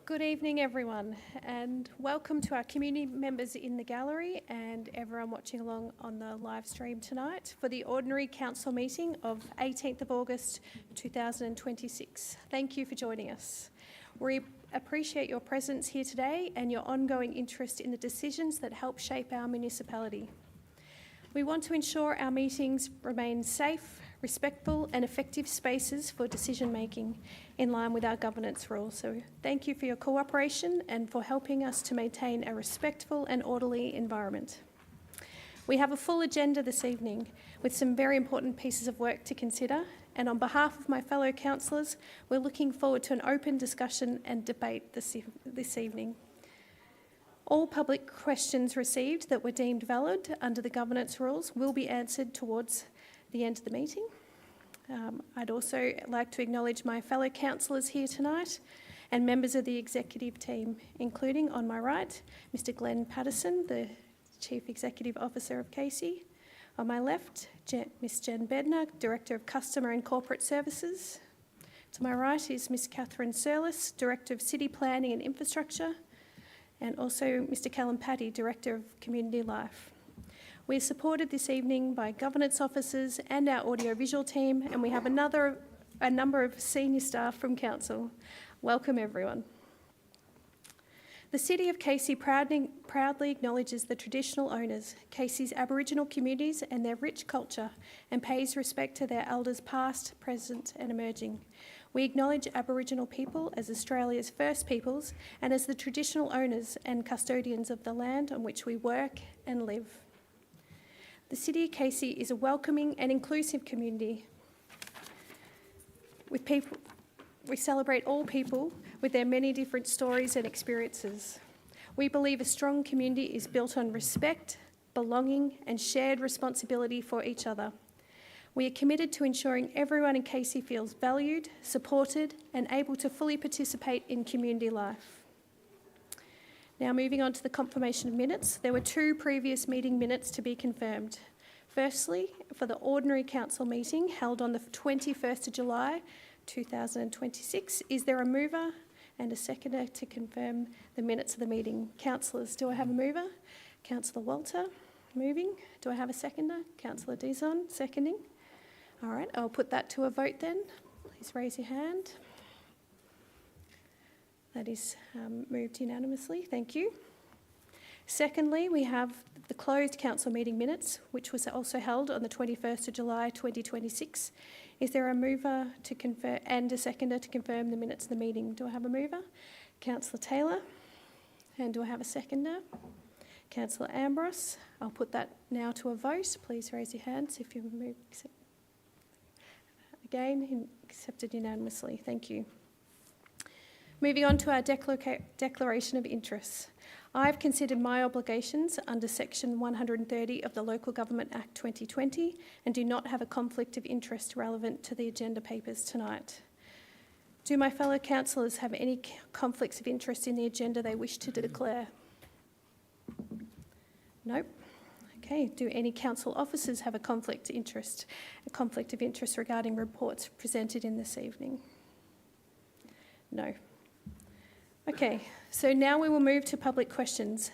Good evening, everyone, and welcome to our community members in the gallery and everyone watching along on the live stream tonight for the Ordinary Council meeting of 18th of August 2026. Thank you for joining us. We appreciate your presence here today and your ongoing interest in the decisions that help shape our municipality. We want to ensure our meetings remain safe, respectful and effective spaces for decision making in line with our governance rules. So thank you for your cooperation and for helping us to maintain a respectful and orderly environment. We have a full agenda this evening with some very important pieces of work to consider, and on behalf of my fellow councillors, we're looking forward to an open discussion and debate this evening. All public questions received that were deemed valid under the governance rules will be answered towards the end of the meeting. I'd also like to acknowledge my fellow councillors here tonight and members of the executive team, including on my right, Mr. Glenn Patterson, the Chief Executive Officer of Casey. On my left, Ms. Jen Bednar, Director of Customer and Corporate Services. To my right is Ms. Catherine Surlis, Director of City Planning and Infrastructure, and also Mr. Callum Paddy, Director of Community Life. We're supported this evening by governance officers and our audiovisual team, and we have a number of senior staff from council. Welcome everyone. The City of Casey proudly acknowledges the traditional owners, Casey's Aboriginal communities and their rich culture, and pays respect to their elders past, present and emerging. We acknowledge Aboriginal people as Australia's first peoples and as the traditional owners and custodians of the land on which we work and live. The City of Casey is a welcoming and inclusive community. We celebrate all people with their many different stories and experiences. We believe a strong community is built on respect, belonging, and shared responsibility for each other. We are committed to ensuring everyone in Casey feels valued, supported, and able to fully participate in community life. Now moving on to the confirmation of minutes, there were 2 previous meeting minutes to be confirmed. Firstly, for the Ordinary Council meeting held on the 21st of July 2026, is there a mover and a seconder to confirm the minutes of the meeting? Councillors, do I have a mover? Councillor Walter, moving. Do I have a seconder? Councillor Dizon, seconding. All right, I'll put that to a vote then. Please raise your hand. That is moved unanimously. Thank you. Secondly, we have the closed council meeting minutes, which was also held on the 21st of July 2026. Is there a mover to confirm and a seconder to confirm the minutes of the meeting? Do I have a mover? Councillor Taylor. And do I have a seconder? Councillor Ambrose. I'll put that now to a vote. Please raise your hands if you move. Again, accepted unanimously. Thank you. Moving on to our declaration of interests. I've considered my obligations under Section 130 of the Local Government Act 2020 and do not have a conflict of interest relevant to the agenda papers tonight. Do my fellow councillors have any conflicts of interest in the agenda they wish to declare? Nope. Okay. Do any council officers have a conflict of interest regarding reports presented in this evening? No. Okay, so now we will move to public questions.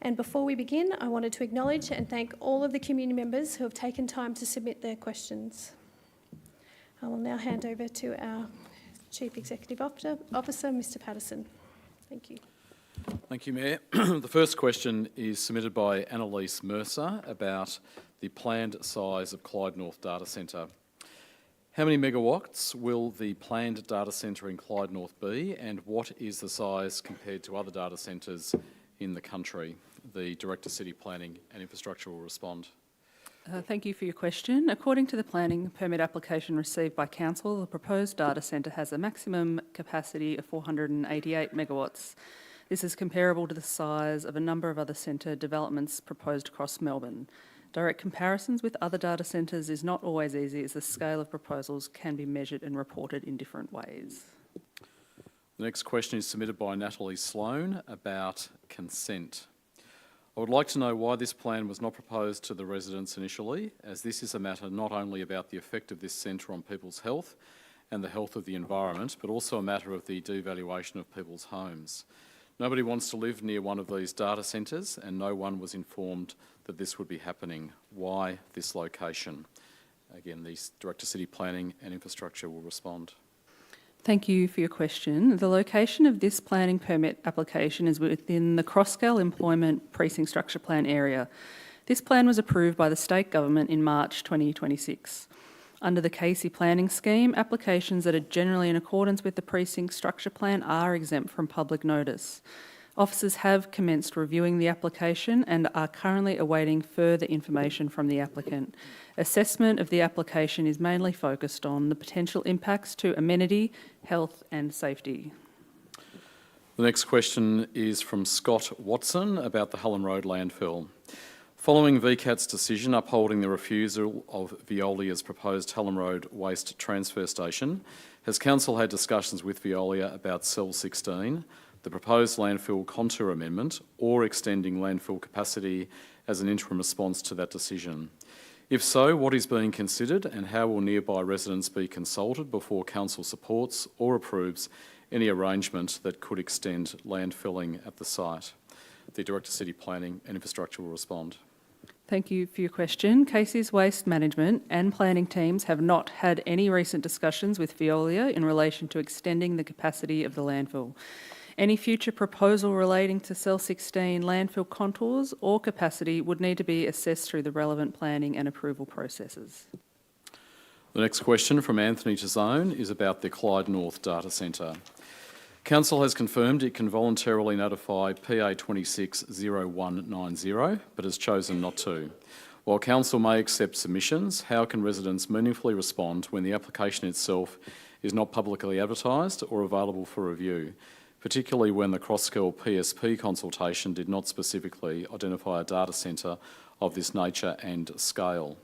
And before we begin, I wanted to acknowledge and thank all of the community members who have taken time to submit their questions. I will now hand over to our Chief Executive Officer, Mr. Patterson. Thank you. Thank you, Mayor. The first question is submitted by Annalise Mercer about the planned size of Clyde North Data Centre. How many megawatts will the planned data centre in Clyde North be, and what is the size compared to other data centres in the country? The Director City Planning and Infrastructure will respond. Thank you for your question. According to the planning permit application received by Council, the proposed data centre has a maximum capacity of 488 megawatts. This is comparable to the size of a number of other centre developments proposed across Melbourne. Direct comparisons with other data centres is not always easy, as the scale of proposals can be measured and reported in different ways. The next question is submitted by Natalie Sloan about consent. I would like to know why this plan was not proposed to the residents initially, as this is a matter not only about the effect of this centre on people's health and the health of the environment, but also a matter of the devaluation of people's homes. Nobody wants to live near one of these data centres, and no one was informed that this would be happening. Why this location? Again, the Director City Planning and Infrastructure will respond. Thank you for your question. The location of this planning permit application is within the Crosscale Employment Precinct Structure Plan area. This plan was approved by the state government in March 2026. Under the Casey planning scheme, applications that are generally in accordance with the precinct structure plan are exempt from public notice. Officers have commenced reviewing the application and are currently awaiting further information from the applicant. Assessment of the application is mainly focused on the potential impacts to amenity, health and safety. The next question is from Scott Watson about the Hallam Road landfill. Following VCAT's decision upholding the refusal of Veolia's proposed Hallam Road waste transfer station, has Council had discussions with Veolia about Cell 16, the proposed landfill contour amendment, or extending landfill capacity as an interim response to that decision? If so, what is being considered and how will nearby residents be consulted before Council supports or approves any arrangement that could extend landfilling at the site? The Director City Planning and Infrastructure will respond. Thank you for your question. Casey's waste management and planning teams have not had any recent discussions with Veolia in relation to extending the capacity of the landfill. Any future proposal relating to Cell 16 landfill contours or capacity would need to be assessed through the relevant planning and approval processes. The next question from Anthony Tizone is about the Clyde North Data Centre. Council has confirmed it can voluntarily notify PA 260190, but has chosen not to. While Council may accept submissions, how can residents meaningfully respond when the application itself is not publicly advertised or available for review, particularly when the Crosscale PSP consultation did not specifically identify a data centre of this nature and scale?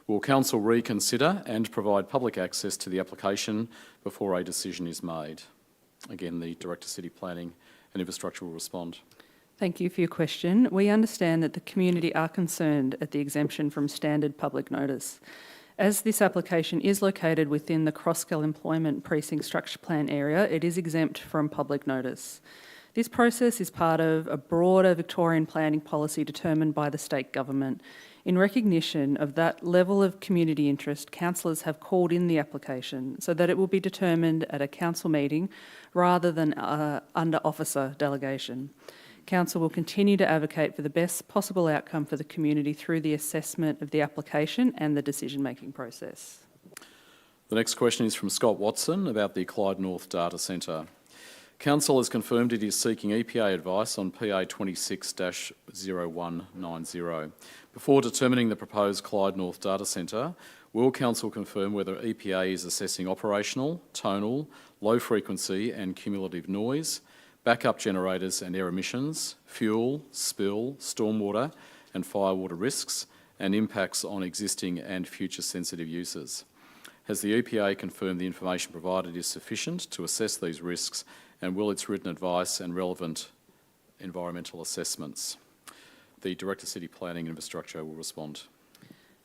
Will Council reconsider and provide public access to the application before a decision is made? Again, the Director City Planning and Infrastructure will respond. Thank you for your question. We understand that the community are concerned at the exemption from standard public notice. As this application is located within the Crosscale Employment Precinct Structure Plan area, it is exempt from public notice. This process is part of a broader Victorian planning policy determined by the state government. In recognition of that level of community interest, councillors have called in the application so that it will be determined at a council meeting rather than under officer delegation. Council will continue to advocate for the best possible outcome for the community through the assessment of the application and the decision-making process. The next question is from Scott Watson about the Clyde North Data Centre. Council has confirmed it is seeking EPA advice on PA 26-0190. Before determining the proposed Clyde North Data Centre, will Council confirm whether EPA is assessing operational, tonal, low frequency and cumulative noise, backup generators and air emissions, fuel, spill, stormwater and firewater risks, and impacts on existing and future sensitive uses? Has the EPA confirmed the information provided is sufficient to assess these risks, and will its written advice and relevant environmental assessments? The Director City Planning and Infrastructure will respond.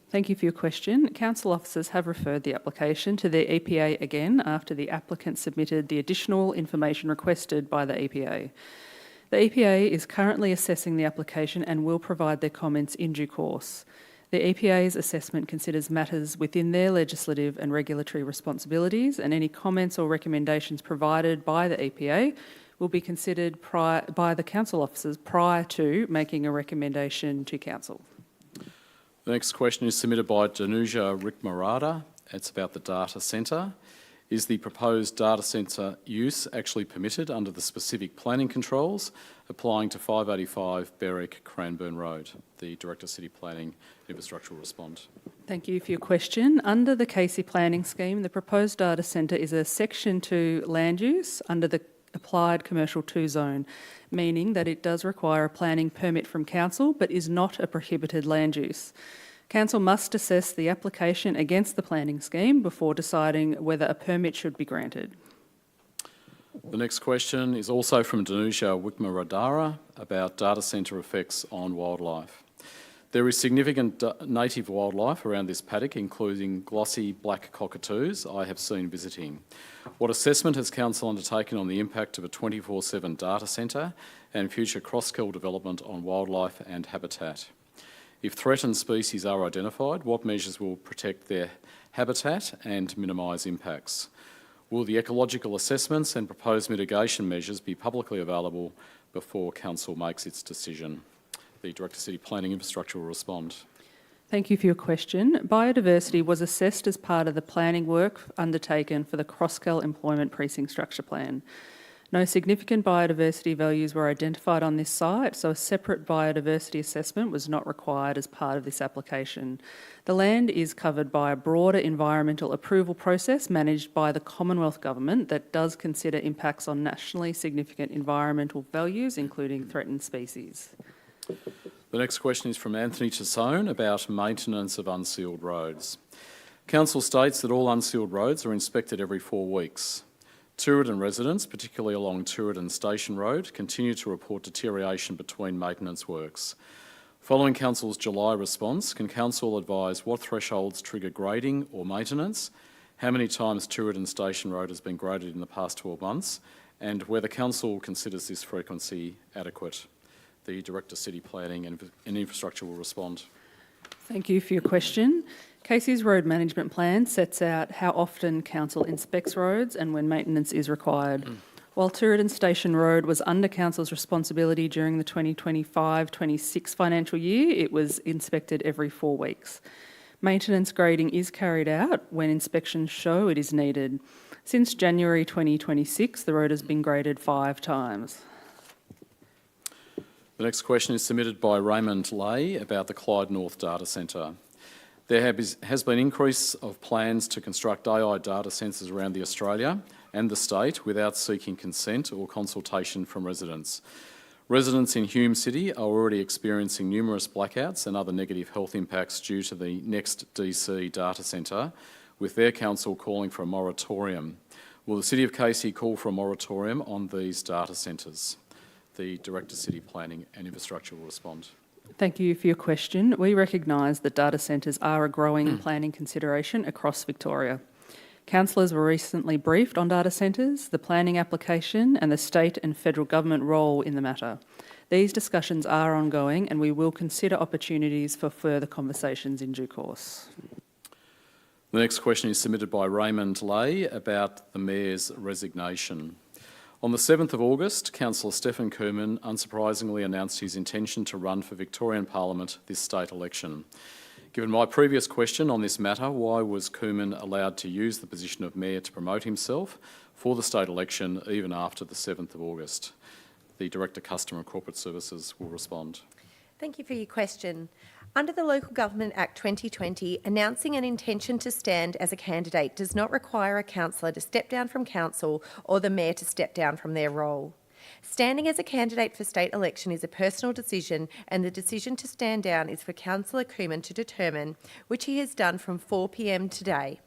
Thank you for your question. Council officers have referred the application to the EPA again after the applicant submitted the additional information requested by the EPA. The EPA is currently assessing the application and will provide their comments in due course. The EPA's assessment considers matters within their legislative and regulatory responsibilities, and any comments or recommendations provided by the EPA will be considered by the council officers prior to making a recommendation to council. The next question is submitted by Danuja Rikmarada. It's about the data centre. Is the proposed data centre use actually permitted under the specific planning controls applying to 585 Berwick Cranbourne Road? The Director City Planning Infrastructure will respond. Thank you for your question. Under the Casey planning scheme, the proposed data centre is a Section 2 land use under the Applied Commercial 2 zone, meaning that it does require a planning permit from council but is not a prohibited land use. Council must assess the application against the planning scheme before deciding whether a permit should be granted. The next question is also from Danuja Wikmaradara about data centre effects on wildlife. There is significant native wildlife around this paddock, including glossy black cockatoos I have seen visiting. What assessment has Council undertaken on the impact of a 24/7 data centre and future cross-kill development on wildlife and habitat? If threatened species are identified, what measures will protect their habitat and minimise impacts? Will the ecological assessments and proposed mitigation measures be publicly available before Council makes its decision? The Director City Planning Infrastructure will respond. Thank you for your question. Biodiversity was assessed as part of the planning work undertaken for the Crosskel Employment Precinct Structure Plan. No significant biodiversity values were identified on this site, so a separate biodiversity assessment was not required as part of this application. The land is covered by a broader environmental approval process managed by the Commonwealth Government that does consider impacts on nationally significant environmental values, including threatened species. The next question is from Anthony Tassone about maintenance of unsealed roads. Council states that all unsealed roads are inspected every 4 weeks. Tooradin residents, particularly along Tooradin Station Road, continue to report deterioration between maintenance works. Following Council's July response, can Council advise what thresholds trigger grading or maintenance, how many times Tooradin Station Road has been graded in the past 12 months, and whether Council considers this frequency adequate? The Director City Planning and Infrastructure will respond. Thank you for your question. Casey's Road Management Plan sets out how often Council inspects roads and when maintenance is required. While Tooradin Station Road was under Council's responsibility during the 2025-26 financial year, it was inspected every 4 weeks. Maintenance grading is carried out when inspections show it is needed. Since January 2026, the road has been graded 5 times. The next question is submitted by Raymond Lay about the Clyde North Data Centre. There has been increase of plans to construct AI data centres around the Australia and the state without seeking consent or consultation from residents. Residents in Hume City are already experiencing numerous blackouts and other negative health impacts due to the next DC data centre, with their council calling for a moratorium. Will the City of Casey call for a moratorium on these data centres? The Director City Planning and Infrastructure will respond. Thank you for your question. We recognise that data centres are a growing planning consideration across Victoria. Councillors were recently briefed on data centres, the planning application and the state and federal government role in the matter. These discussions are ongoing and we will consider opportunities for further conversations in due course. The next question is submitted by Raymond Lay about the Mayor's resignation. On the 7th of August, Councillor Stephen Koeman unsurprisingly announced his intention to run for Victorian Parliament this state election. Given my previous question on this matter, why was Koeman allowed to use the position of Mayor to promote himself for the state election even after the 7th of August? The Director Customer and Corporate Services will respond. Thank you for your question. Under the Local Government Act 2020, announcing an intention to stand as a candidate does not require a councillor to step down from council or the mayor to step down from their role. Standing as a candidate for state election is a personal decision, and the decision to stand down is for Councillor Koeman to determine, which he has done from 4 p.m. today.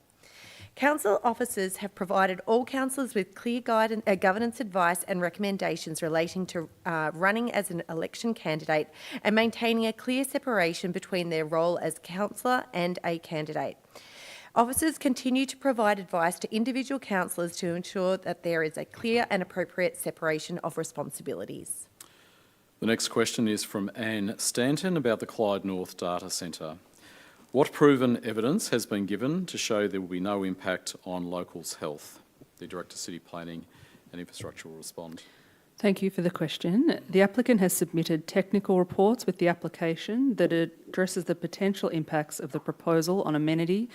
Council officers have provided all councillors with clear governance advice and recommendations relating to running as an election candidate and maintaining a clear separation between their role as councillor and a candidate. Officers continue to provide advice to individual councillors to ensure that there is a clear and appropriate separation of responsibilities. The next question is from Anne Stanton about the Clyde North Data Centre. What proven evidence has been given to show there will be no impact on locals' health? The Director City Planning and Infrastructure will respond. Thank you for the question. The applicant has submitted technical reports with the application that addresses the potential impacts of the proposal on amenity,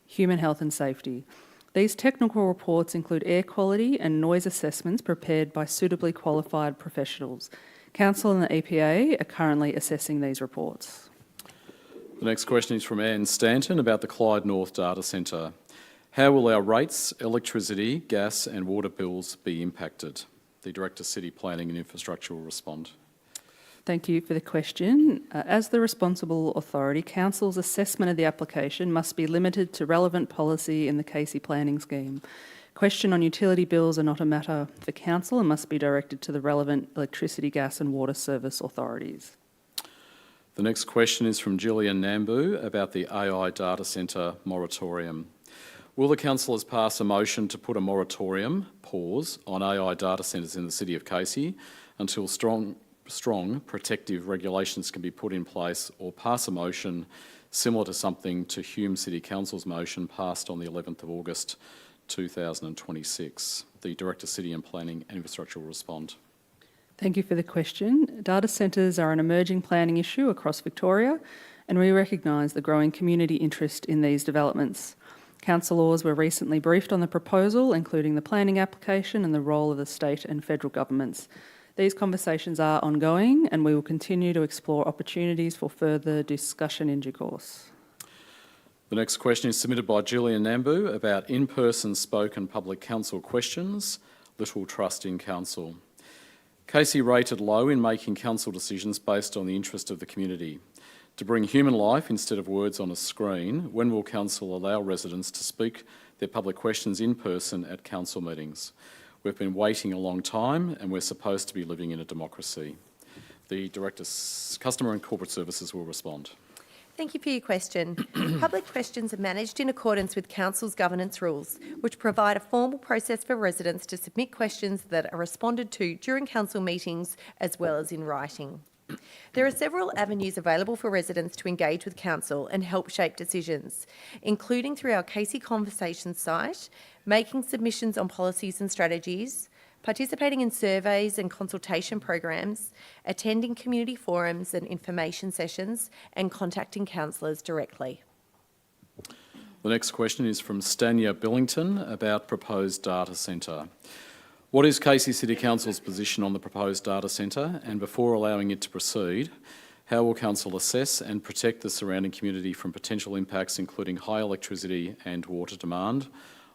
human health and safety. These technical reports include air quality and noise assessments prepared by suitably qualified professionals. Council and the EPA are currently assessing these reports. The next question is from Anne Stanton about the Clyde North Data Centre. How will our rates, electricity, gas and water bills be impacted? The Director City Planning and Infrastructure will respond. Thank you for the question. As the responsible authority, Council's assessment of the application must be limited to relevant policy in the Casey planning scheme. Question on utility bills are not a matter for Council and must be directed to the relevant electricity, gas and water service authorities. The next question is from Gillian Nambu about the AI data centre moratorium. Will the councillors pass a motion to put a moratorium, pause, on AI data centres in the City of Casey until strong protective regulations can be put in place, or pass a motion similar to something to Hume City Council's motion passed on the 11th of August 2026? The Director, City and Planning and Infrastructure will respond. Thank you for the question. Data centres are an emerging planning issue across Victoria, and we recognise the growing community interest in these developments. Councillors were recently briefed on the proposal, including the planning application and the role of the state and federal governments. These conversations are ongoing, and we will continue to explore opportunities for further discussion in due course. The next question is submitted by Gillian Nambu about in-person spoken public council questions, little trust in council. Casey rated low in making council decisions based on the interest of the community. To bring human life instead of words on a screen, when will council allow residents to speak their public questions in person at council meetings? We've been waiting a long time, and we're supposed to be living in a democracy. The Director, Customer and Corporate Services will respond. Thank you for your question. Public questions are managed in accordance with Council's governance rules, which provide a formal process for residents to submit questions that are responded to during council meetings as well as in writing. There are several avenues available for residents to engage with council and help shape decisions, including through our Casey Conversations site, making submissions on policies and strategies, participating in surveys and consultation programs, attending community forums and information sessions, and contacting councillors directly. The next question is from Stania Billington about proposed data centre. What is Casey City Council's position on the proposed data centre, and before allowing it to proceed, how will council assess and protect the surrounding community from potential impacts including high electricity and water demand,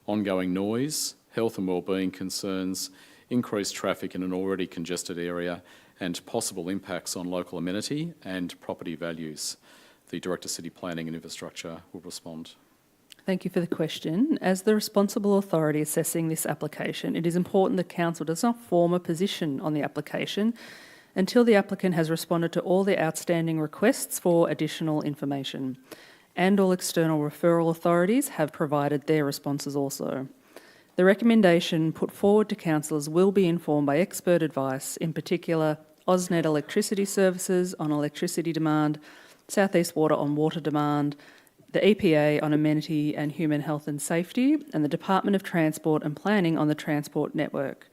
ongoing noise, health and wellbeing concerns, increased traffic in an already congested area, and possible impacts on local amenity and property values? The Director, City Planning and Infrastructure will respond. Thank you for the question. As the responsible authority assessing this application, it is important that Council does not form a position on the application until the applicant has responded to all the outstanding requests for additional information, and all external referral authorities have provided their responses also. The recommendation put forward to councillors will be informed by expert advice, in particular AusNet Electricity Services on electricity demand, South East Water on water demand, the EPA on amenity and human health and safety, and the Department of Transport and Planning on the transport network.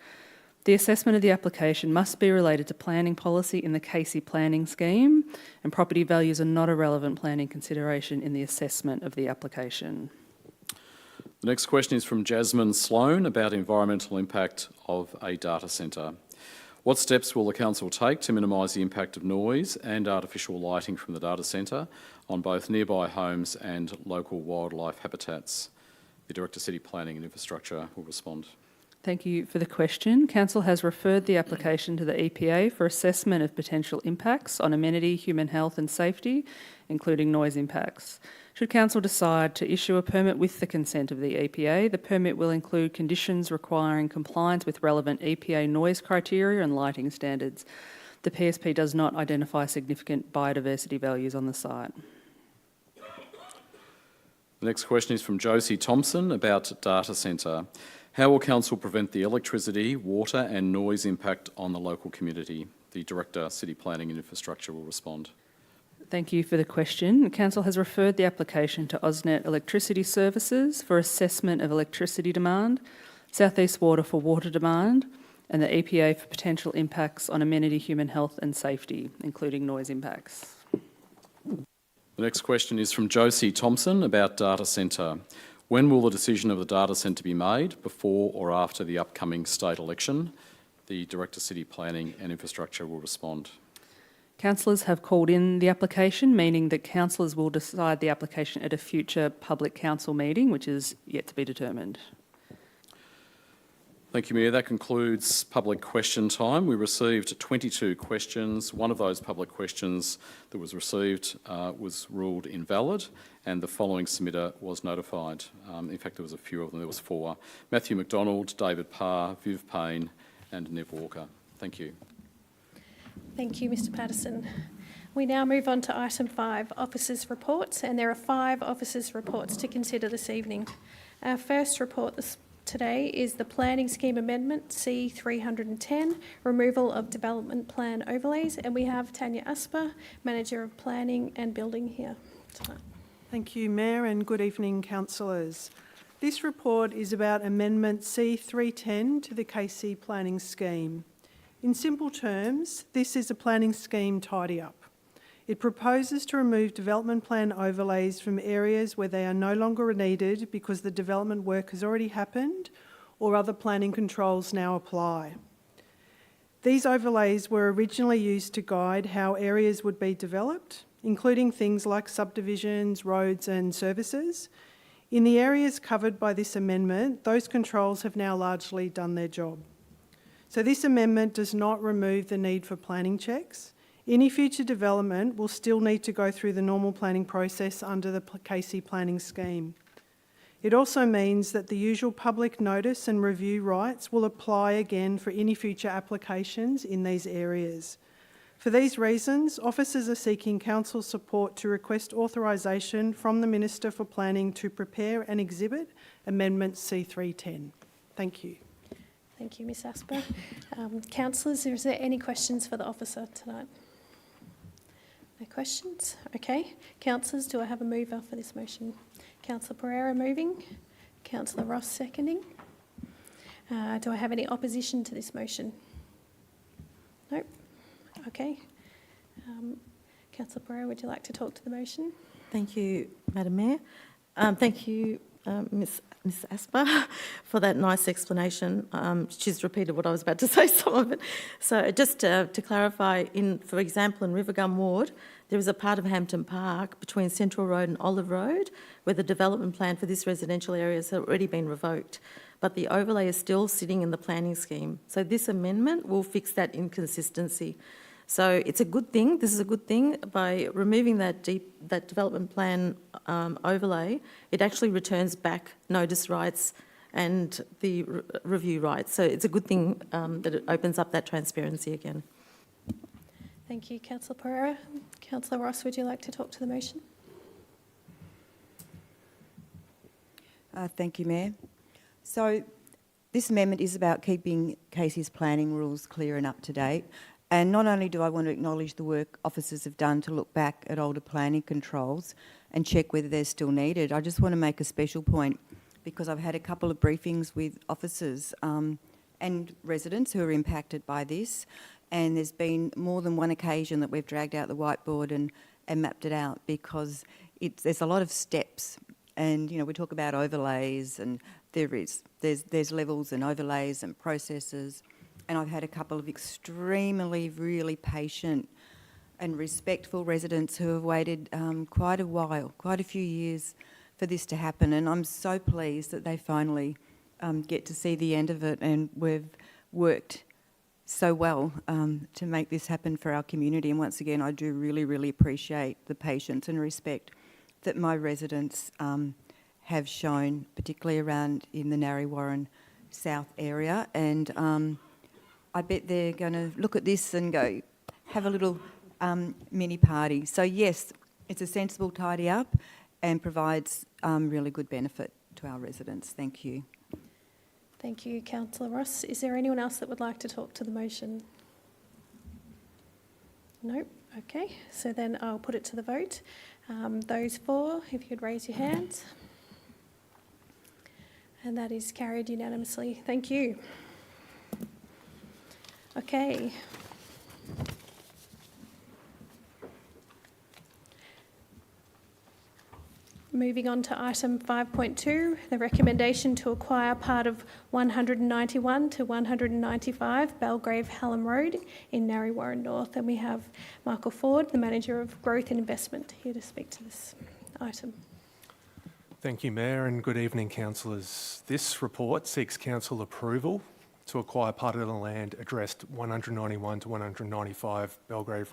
The assessment of the application must be related to planning policy in the Casey planning scheme, and property values are not a relevant planning consideration in the assessment of the application. The next question is from Jasmine Sloan about environmental impact of a data centre. What steps will the council take to minimise the impact of noise and artificial lighting from the data centre on both nearby homes and local wildlife habitats? The Director, City Planning and Infrastructure will respond. Thank you for the question. Council has referred the application to the EPA for assessment of potential impacts on amenity, human health and safety, including noise impacts. Should Council decide to issue a permit with the consent of the EPA, the permit will include conditions requiring compliance with relevant EPA noise criteria and lighting standards. The PSP does not identify significant biodiversity values on the site. The next question is from Josie Thompson about data centre. How will Council prevent the electricity, water and noise impact on the local community? The Director, City Planning and Infrastructure will respond. Thank you for the question. Council has referred the application to AusNet Electricity Services for assessment of electricity demand, South East Water for water demand, and the EPA for potential impacts on amenity, human health and safety, including noise impacts. The next question is from Josie Thompson about data centre. When will the decision of the data centre be made, before or after the upcoming state election? The Director, City Planning and Infrastructure will respond. Councillors have called in the application, meaning that councillors will decide the application at a future public council meeting, which is yet to be determined. Thank you, Mayor. That concludes public question time. We received 22 questions. One of those public questions that was received was ruled invalid, and the following submitter was notified. In fact, there was a few of them. There was 4. Matthew McDonald, David Parr, Viv Payne and Nev Walker. Thank you. Thank you, Mr Patterson. We now move on to item 5, officers' reports, and there are 5 officers' reports to consider this evening. Our first report today is the Planning Scheme Amendment C310, Removal of Development Plan Overlays, and we have Tanya Asper, Manager of Planning and Building here tonight. Thank you, Mayor, and good evening, councillors. This report is about Amendment C310 to the KC Planning Scheme. In simple terms, this is a planning scheme tidy-up. It proposes to remove development plan overlays from areas where they are no longer needed because the development work has already happened or other planning controls now apply. These overlays were originally used to guide how areas would be developed, including things like subdivisions, roads and services. In the areas covered by this amendment, those controls have now largely done their job. So this amendment does not remove the need for planning checks. Any future development will still need to go through the normal planning process under the KC Planning Scheme. It also means that the usual public notice and review rights will apply again for any future applications in these areas. For these reasons, officers are seeking council support to request authorisation from the Minister for Planning to prepare and exhibit Amendment C310. Thank you. Thank you, Ms Asper. Councillors, is there any questions for the officer tonight? No questions? Okay. Councillors, do I have a mover for this motion? Councillor Pereira moving. Councillor Ross seconding. Do I have any opposition to this motion? Nope. Okay. Councillor Pereira, would you like to talk to the motion? Thank you, Madam Mayor. Thank you, Ms Asper, for that nice explanation. She's repeated what I was about to say, some of it. So just to clarify, for example, in Rivergum Ward, there is a part of Hampton Park between Central Road and Olive Road where the development plan for this residential area has already been revoked, but the overlay is still sitting in the planning scheme. So this amendment will fix that inconsistency. So it's a good thing. This is a good thing. By removing that development plan overlay, it actually returns back notice rights and the review rights. So it's a good thing that it opens up that transparency again. Thank you, Councillor Pereira. Councillor Ross, would you like to talk to the motion? Thank you, Mayor. So this amendment is about keeping Casey's planning rules clear and up to date. And not only do I want to acknowledge the work officers have done to look back at older planning controls and check whether they're still needed, I just want to make a special point because I've had a couple of briefings with officers and residents who are impacted by this, and there's been more than one occasion that we've dragged out the whiteboard and mapped it out because there's a lot of steps. And, you know, we talk about overlays and there's levels and overlays and processes. And I've had a couple of extremely, really patient and respectful residents who have waited quite a while, quite a few years for this to happen. And I'm so pleased that they finally get to see the end of it. And we've worked so well to make this happen for our community. And once again, I do really, really appreciate the patience and respect that my residents have shown, particularly around in the Narre Warren South area. And I bet they're going to look at this and go, have a little mini party. So yes, it's a sensible tidy up and provides really good benefit to our residents. Thank you. Thank you, Councillor Ross. Is there anyone else that would like to talk to the motion? No? Okay, so then I'll put it to the vote. Those for, if you could raise your hands. And that is carried unanimously. Thank you. Okay. Moving on to item 5.2, the recommendation to acquire part of 191 to 195 Belgrave Hallam Road in Narre Warren North. And we have Michael Ford, the Manager of Growth and Investment, here to speak to this item. Thank you, Mayor, and good evening, councillors. This report seeks council approval to acquire part of the land addressed 191 to 195 Belgrave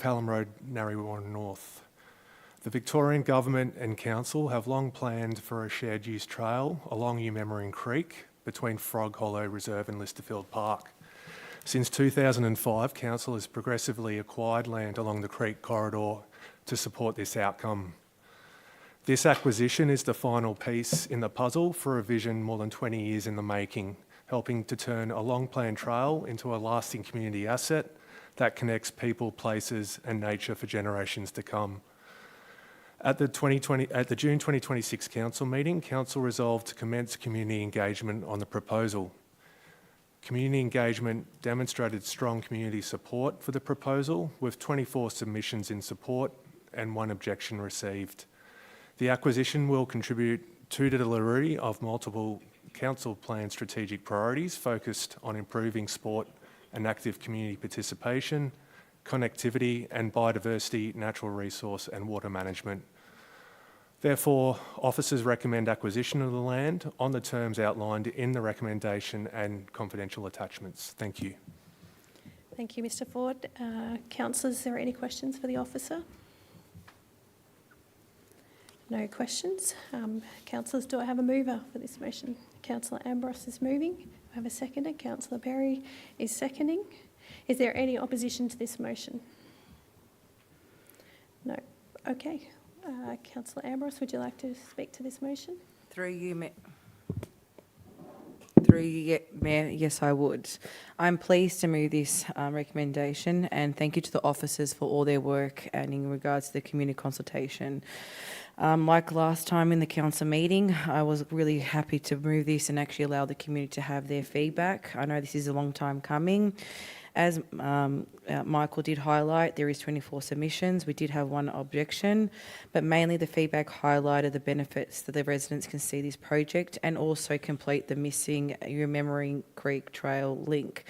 Hallam Road, Narre Warren North. The Victorian Government and Council have long planned for a shared use trail along Umemmering Creek between Frog Hollow Reserve and Listerfield Park. Since 2005, Council has progressively acquired land along the Creek Corridor to support this outcome. This acquisition is the final piece in the puzzle for a vision more than 20 years in the making, helping to turn a long-planned trail into a lasting community asset that connects people, places and nature for generations to come. At the June 2026 Council meeting, Council resolved to commence community engagement on the proposal. Community engagement demonstrated strong community support for the proposal, with 24 submissions in support and 1 objection received. The acquisition will contribute to the delivery of multiple Council Plan strategic priorities focused on improving sport and active community participation, connectivity and biodiversity, natural resource and water management. Therefore, officers recommend acquisition of the land on the terms outlined in the recommendation and confidential attachments. Thank you. Thank you, Mr Ford. Councillors, are there any questions for the officer? No questions. Councillors, do I have a mover for this motion? Councillor Ambrose is moving. I have a seconder. Councillor Perry is seconding. Is there any opposition to this motion? No. Okay. Councillor Ambrose, would you like to speak to this motion? Through you, Mayor, yes, I would. I'm pleased to move this recommendation, and thank you to the officers for all their work and in regards to the community consultation. Like last time in the council meeting, I was really happy to move this and actually allow the community to have their feedback. I know this is a long time coming. As Michael did highlight, there is 24 submissions. We did have 1 objection, but mainly the feedback highlighted the benefits that the residents can see this project and also complete the missing Remembering Creek Trail link.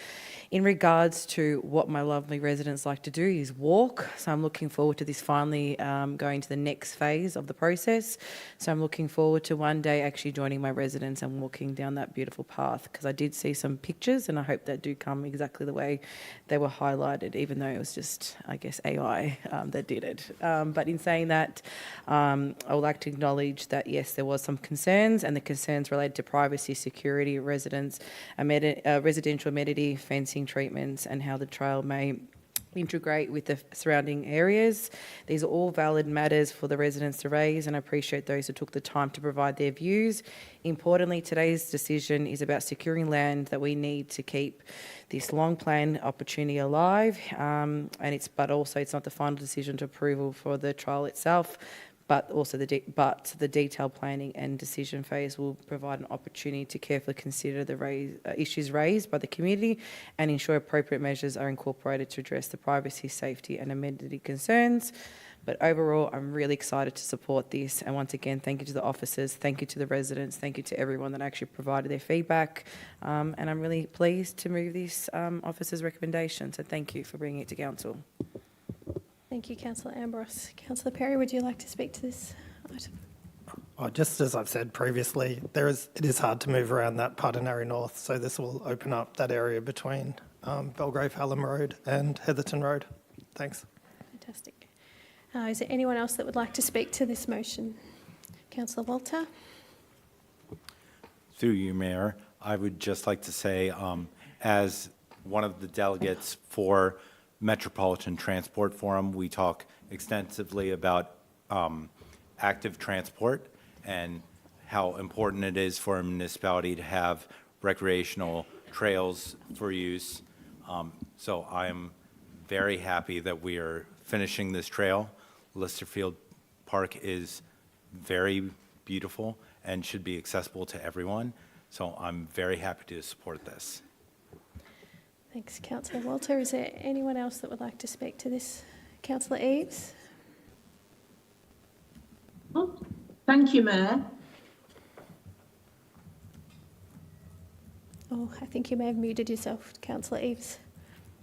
In regards to what my lovely residents like to do is walk, so I'm looking forward to this finally going to the next phase of the process. So I'm looking forward to one day actually joining my residents and walking down that beautiful path, because I did see some pictures and I hope they do come exactly the way they were highlighted, even though it was just, I guess, AI that did it. But in saying that, I would like to acknowledge that, yes, there was some concerns, and the concerns related to privacy, security, residential amenity, fencing treatments, and how the trail may integrate with the surrounding areas. These are all valid matters for the residents to raise, and I appreciate those who took the time to provide their views. Importantly, today's decision is about securing land that we need to keep this long plan opportunity alive, but also it's not the final decision to approval for the trial itself, but also the detailed planning and decision phase will provide an opportunity to carefully consider the issues raised by the community and ensure appropriate measures are incorporated to address the privacy, safety and amenity concerns. But overall, I'm really excited to support this. And once again, thank you to the officers, thank you to the residents, thank you to everyone that actually provided their feedback. And I'm really pleased to move this officer's recommendation. So thank you for bringing it to council. Thank you, Councillor Ambrose. Councillor Perry, would you like to speak to this item? Just as I've said previously, it is hard to move around that Pardonary North, so this will open up that area between Belgrave Hallam Road and Heatherton Road. Thanks. Fantastic. Is there anyone else that would like to speak to this motion? Councillor Walter. Through you, Mayor, I would just like to say, as one of the delegates for Metropolitan Transport Forum, we talk extensively about active transport and how important it is for a municipality to have recreational trails for use. So I am very happy that we are finishing this trail. Listerfield Park is very beautiful and should be accessible to everyone. So I'm very happy to support this. Thanks, Councillor Walter. Is there anyone else that would like to speak to this? Councillor Eaves. Thank you, Mayor. Oh, I think you may have muted yourself, Councillor Eaves.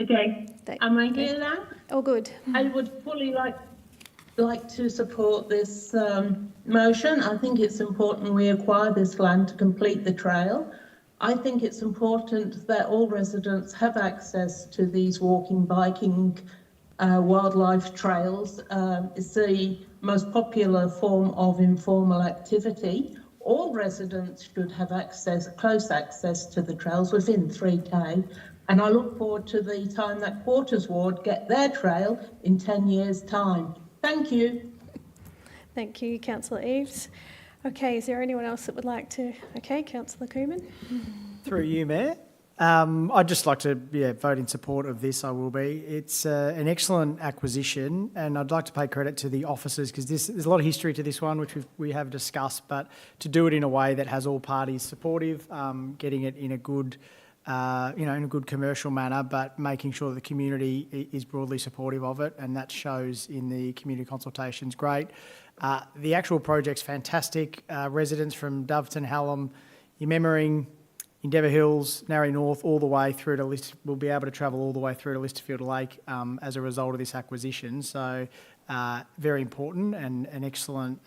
Okay, am I here now? Oh, good. I would fully like to support this motion. I think it's important we acquire this land to complete the trail. I think it's important that all residents have access to these walking, biking, wildlife trails. It's the most popular form of informal activity. All residents should have access, close access to the trails within 3K, And I look forward to the time that Quarters Ward get their trail in 10 years' time. Thank you. Thank you, Councillor Eves. Okay, is there anyone else that would like to? Okay, Councillor Cooman. Through you, Mayor. I'd just like to vote in support of this, I will be. It's an excellent acquisition, and I'd like to pay credit to the officers because there's a lot of history to this one, which we have discussed, but to do it in a way that has all parties supportive, getting it in a good, in a good commercial manner, but making sure the community is broadly supportive of it, and that shows in the community consultations. Great. The actual project's fantastic. Residents from Doveton, Hallam, Memmering, Endeavour Hills, Narre North, all the way through to we'll be able to travel all the way through to Listerfield Lake as a result of this acquisition. So very important and an excellent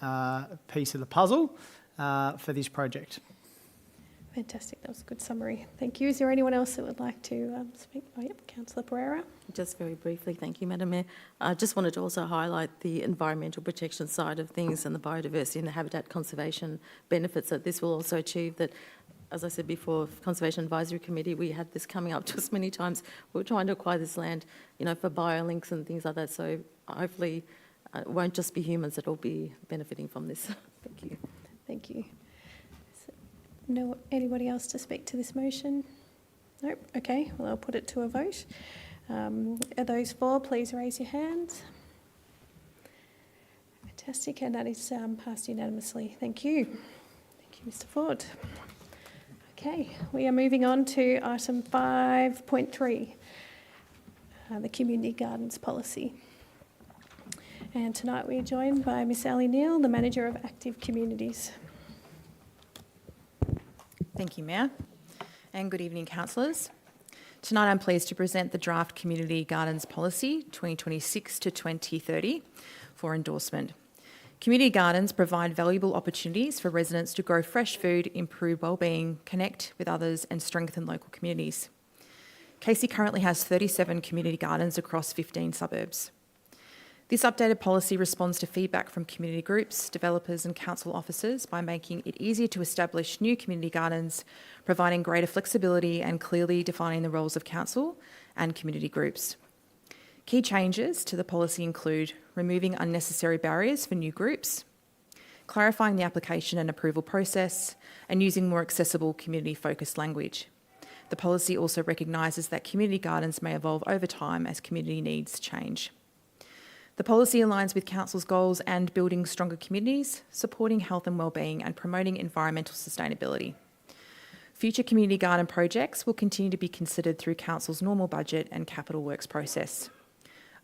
piece of the puzzle for this project. Fantastic, that was a good summary. Thank you. Is there anyone else that would like to speak? Oh, yep, Councillor Pereira. Just very briefly, thank you, Madam Mayor. I just wanted to also highlight the environmental protection side of things and the biodiversity and the habitat conservation benefits that this will also achieve. That, as I said before, Conservation Advisory Committee, we had this coming up to us many times. We were trying to acquire this land, for biolinks and things like that. So hopefully it won't just be humans that will be benefiting from this. Thank you. Thank you. No, anybody else to speak to this motion? Nope. Okay, well, I'll put it to a vote. Are those for? Please raise your hands. Fantastic, and that is passed unanimously. Thank you. Thank you, Mr. Ford. Okay, we are moving on to item 5.3, the Community Gardens Policy. And tonight we are joined by Miss Ali Neal, the Manager of Active Communities. Thank you, Mayor, and good evening, councillors. Tonight I'm pleased to present the Draft Community Gardens Policy 2026 to 2030 for endorsement. Community gardens provide valuable opportunities for residents to grow fresh food, improve wellbeing, connect with others and strengthen local communities. Casey currently has 37 community gardens across 15 suburbs. This updated policy responds to feedback from community groups, developers and council officers by making it easier to establish new community gardens, providing greater flexibility and clearly defining the roles of council and community groups. Key changes to the policy include removing unnecessary barriers for new groups, clarifying the application and approval process, and using more accessible community-focused language. The policy also recognises that community gardens may evolve over time as community needs change. The policy aligns with Council's goals and building stronger communities, supporting health and wellbeing and promoting environmental sustainability. Future community garden projects will continue to be considered through Council's normal budget and capital works process.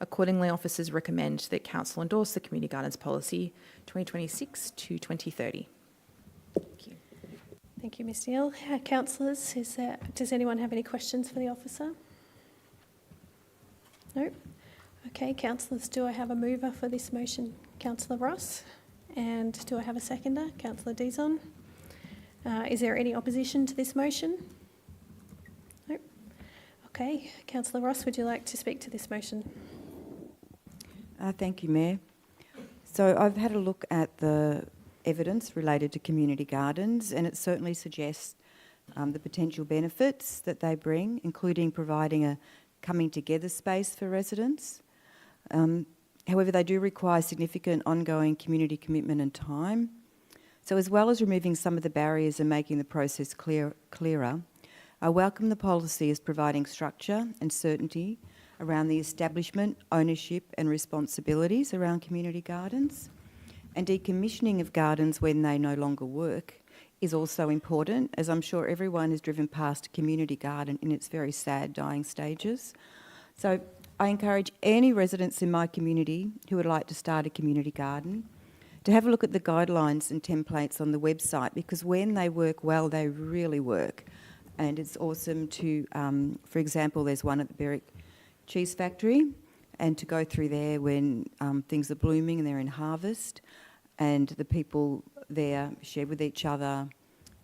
Accordingly, officers recommend that Council endorse the Community Gardens Policy 2026 to 2030. Thank you. Thank you, Ms Neal. Councillors, does anyone have any questions for the officer? No? Okay, councillors, do I have a mover for this motion? Councillor Ross. And do I have a seconder? Councillor Dizon. Is there any opposition to this motion? No. Okay, Councillor Ross, would you like to speak to this motion? Thank you, Mayor. So I've had a look at the evidence related to community gardens, and it certainly suggests the potential benefits that they bring, including providing a coming together space for residents. However, they do require significant ongoing community commitment and time. So as well as removing some of the barriers and making the process clearer, I welcome the policy as providing structure and certainty around the establishment, ownership and responsibilities around community gardens. And decommissioning of gardens when they no longer work is also important, as I'm sure everyone has driven past a community garden in its very sad dying stages. So I encourage any residents in my community who would like to start a community garden to have a look at the guidelines and templates on the website, because when they work well, they really work. And it's awesome to, for example, there's one at the Berwick Cheese Factory, and to go through there when things are blooming and they're in harvest, and the people there share with each other.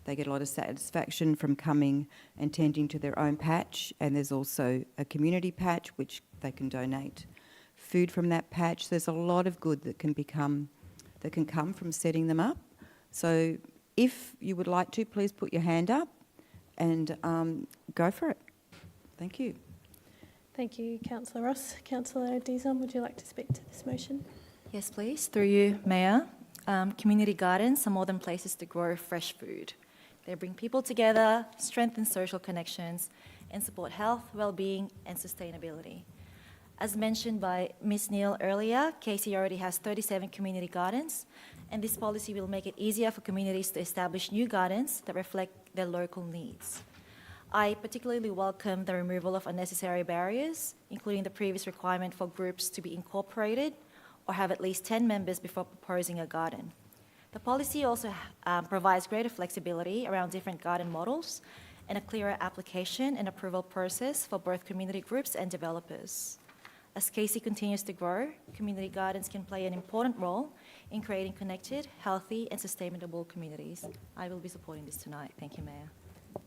They get a lot of satisfaction from coming and tending to their own patch, and there's also a community patch which they can donate food from that patch. There's a lot of good that can come from setting them up. So if you would like to, please put your hand up and go for it. Thank you. Thank you, Councillor Ross. Councillor Dizon, would you like to speak to this motion? Yes, please. Through you, Mayor. Community gardens are more than places to grow fresh food. They bring people together, strengthen social connections, and support health, well-being, and sustainability. As mentioned by Ms. Neal earlier, Casey already has 37 community gardens, and this policy will make it easier for communities to establish new gardens that reflect their local needs. I particularly welcome the removal of unnecessary barriers, including the previous requirement for groups to be incorporated or have at least 10 members before proposing a garden. The policy also provides greater flexibility around different garden models and a clearer application and approval process for both community groups and developers. As Casey continues to grow, community gardens can play an important role in creating connected, healthy and sustainable communities. I will be supporting this tonight. Thank you, Mayor.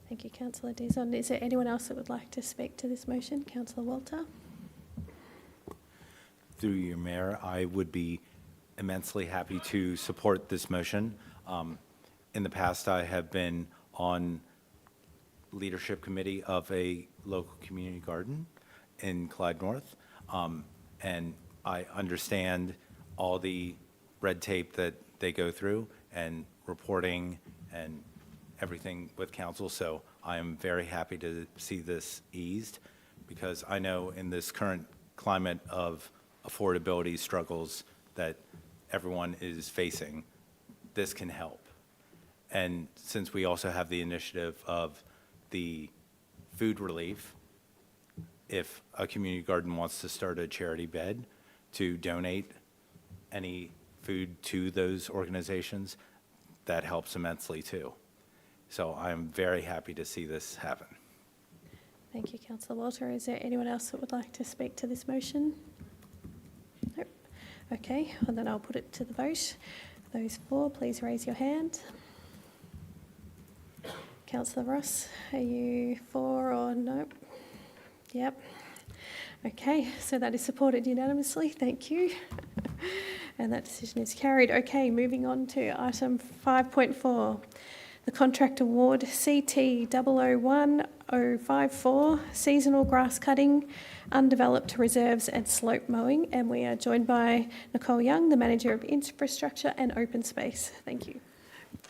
Thank you, Councillor Dizon. Is there anyone else that would like to speak to this motion? Councillor Walter. Through you, Mayor, I would be immensely happy to support this motion. In the past, I have been on leadership committee of a local community garden in Clyde North, and I understand all the red tape that they go through and reporting and everything with council, so I am very happy to see this eased, because I know in this current climate of affordability struggles that everyone is facing, this can help. And since we also have the initiative of the food relief, if a community garden wants to start a charity bed to donate any food to those organizations, that helps immensely too. So I'm very happy to see this happen. Thank you, Councillor Walter. Is there anyone else that would like to speak to this motion? Nope. Okay, well then I'll put it to the vote. Those for, please raise your hand. Councillor Ross, are you for or no? Yep. Okay, so that is supported unanimously. Thank you. And that decision is carried. Okay, moving on to item 5.4. The contract award CT 001054, seasonal grass cutting, undeveloped reserves and slope mowing. And we are joined by Nicole Young, the Manager of Infrastructure and Open Space. Thank you.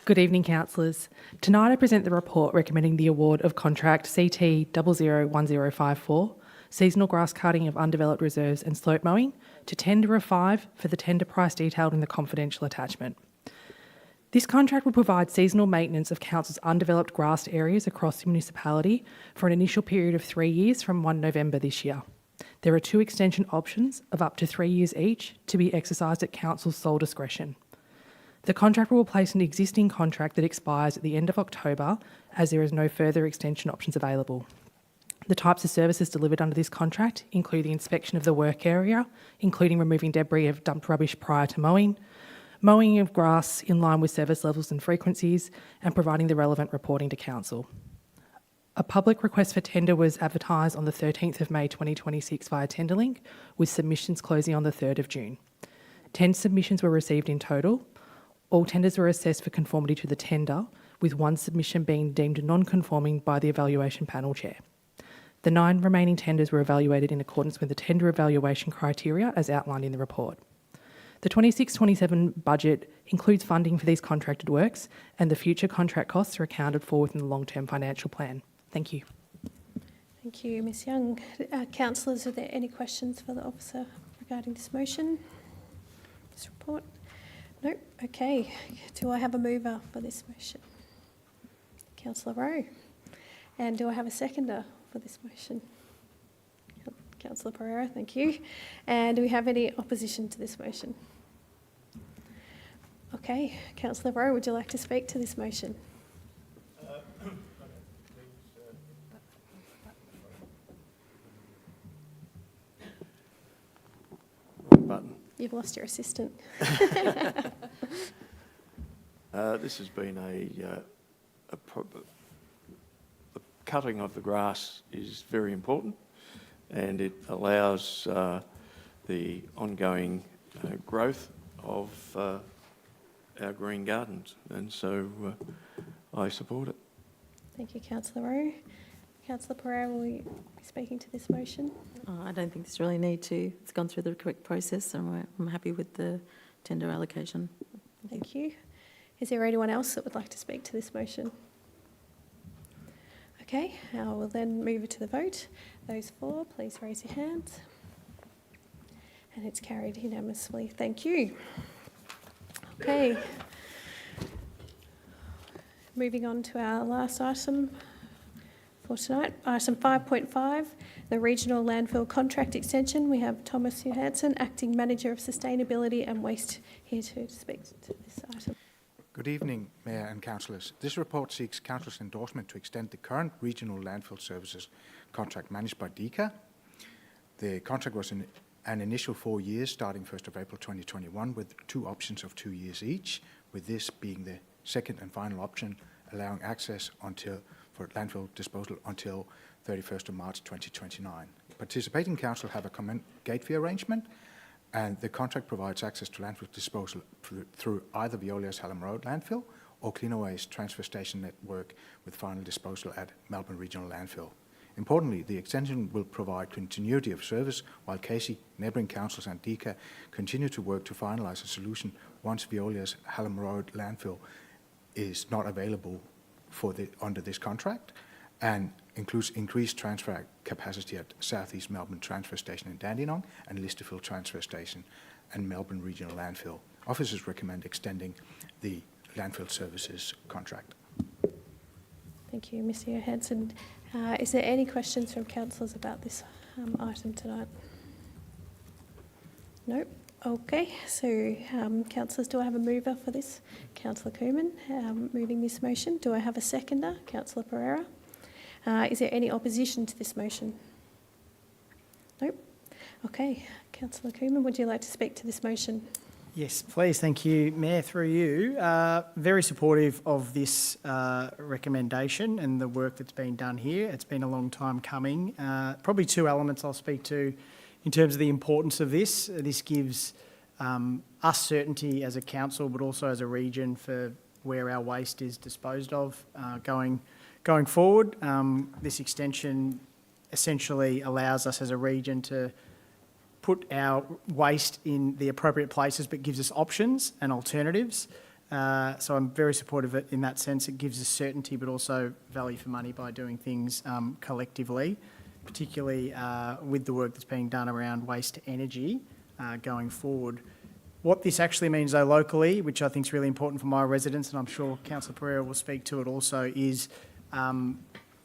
Good evening, councillors. Tonight I present the report recommending the award of contract CT 001054, seasonal grass cutting of undeveloped reserves and slope mowing, to tender of 5 for the tender price detailed in the confidential attachment. This contract will provide seasonal maintenance of council's undeveloped grassed areas across the municipality for an initial period of 3 years from 1 November this year. There are 2 extension options of up to 3 years each to be exercised at council's sole discretion. The contract will replace an existing contract that expires at the end of October, as there is no further extension options available. The types of services delivered under this contract include the inspection of the work area, including removing debris of dumped rubbish prior to mowing, mowing of grass in line with service levels and frequencies, and providing the relevant reporting to council. A public request for tender was advertised on the 13th of May 2026 via Tenderlink, with submissions closing on the 3rd of June. 10 submissions were received in total. All tenders were assessed for conformity to the tender, with 1 submission being deemed non-conforming by the evaluation panel chair. The 9 remaining tenders were evaluated in accordance with the tender evaluation criteria as outlined in the report. The 26-27 budget includes funding for these contracted works, and the future contract costs are accounted for within the long-term financial plan. Thank you. Thank you, Ms Young. Councillors, are there any questions for the officer regarding this motion, this report? No? Okay. Do I have a mover for this motion? Councillor Rowe. And do I have a seconder for this motion? Councillor Pereira, thank you. And do we have any opposition to this motion? Okay. Councillor Rowe, would you like to speak to this motion? Button. You've lost your assistant. This has been the cutting of the grass is very important, and it allows the ongoing growth of our green gardens, and so I support it. Thank you, Councillor Rowe. Councillor Pereira, will you be speaking to this motion? I don't think there's really need to. It's gone through the correct process, and I'm happy with the tender allocation. Thank you. Is there anyone else that would like to speak to this motion? Okay, I will then move it to the vote. Those for, please raise your hands. And it's carried unanimously. Thank you. Okay. Moving on to our last item for tonight, item 5.5, the Regional Landfill Contract Extension. We have Thomas Johansson, Acting Manager of Sustainability and Waste, here to speak to this item. Good evening, Mayor and Councillors. This report seeks Council's endorsement to extend the current Regional Landfill Services contract managed by DECA. The contract was an initial 4 years starting 1st of April 2021 with 2 options of 2 years each, with this being the second and final option, allowing access for landfill disposal until 31st of March 2029. Participating council have a common gate fee arrangement, and the contract provides access to landfill disposal through either Veolia's Hallam Road landfill or Cleanaway's transfer station network with final disposal at Melbourne Regional Landfill. Importantly, the extension will provide continuity of service while Casey, neighbouring councils and DECA continue to work to finalise a solution once Veolia's Hallam Road landfill is not available under this contract, and includes increased transfer capacity at South East Melbourne Transfer Station in Dandenong and Listerfield Transfer Station and Melbourne Regional Landfill. Officers recommend extending the landfill services contract. Thank you, Mr. Johansson. Is there any questions from councillors about this item tonight? No? Okay, so councillors, do I have a mover for this? Councillor Cooman, moving this motion. Do I have a seconder? Councillor Pereira. Is there any opposition to this motion? Nope. Okay, Councillor Cooman, would you like to speak to this motion? Yes, please. Thank you, Mayor, through you. Very supportive of this recommendation and the work that's been done here. It's been a long time coming. Probably 2 elements I'll speak to in terms of the importance of this. This gives us certainty as a council, but also as a region for where our waste is disposed of going forward. This extension essentially allows us as a region to put our waste in the appropriate places, but gives us options and alternatives. So I'm very supportive of it in that sense. It gives us certainty, but also value for money by doing things collectively, particularly with the work that's being done around waste to energy going forward. What this actually means, though, locally, which I think is really important for my residents, and I'm sure Councillor Pereira will speak to it also, is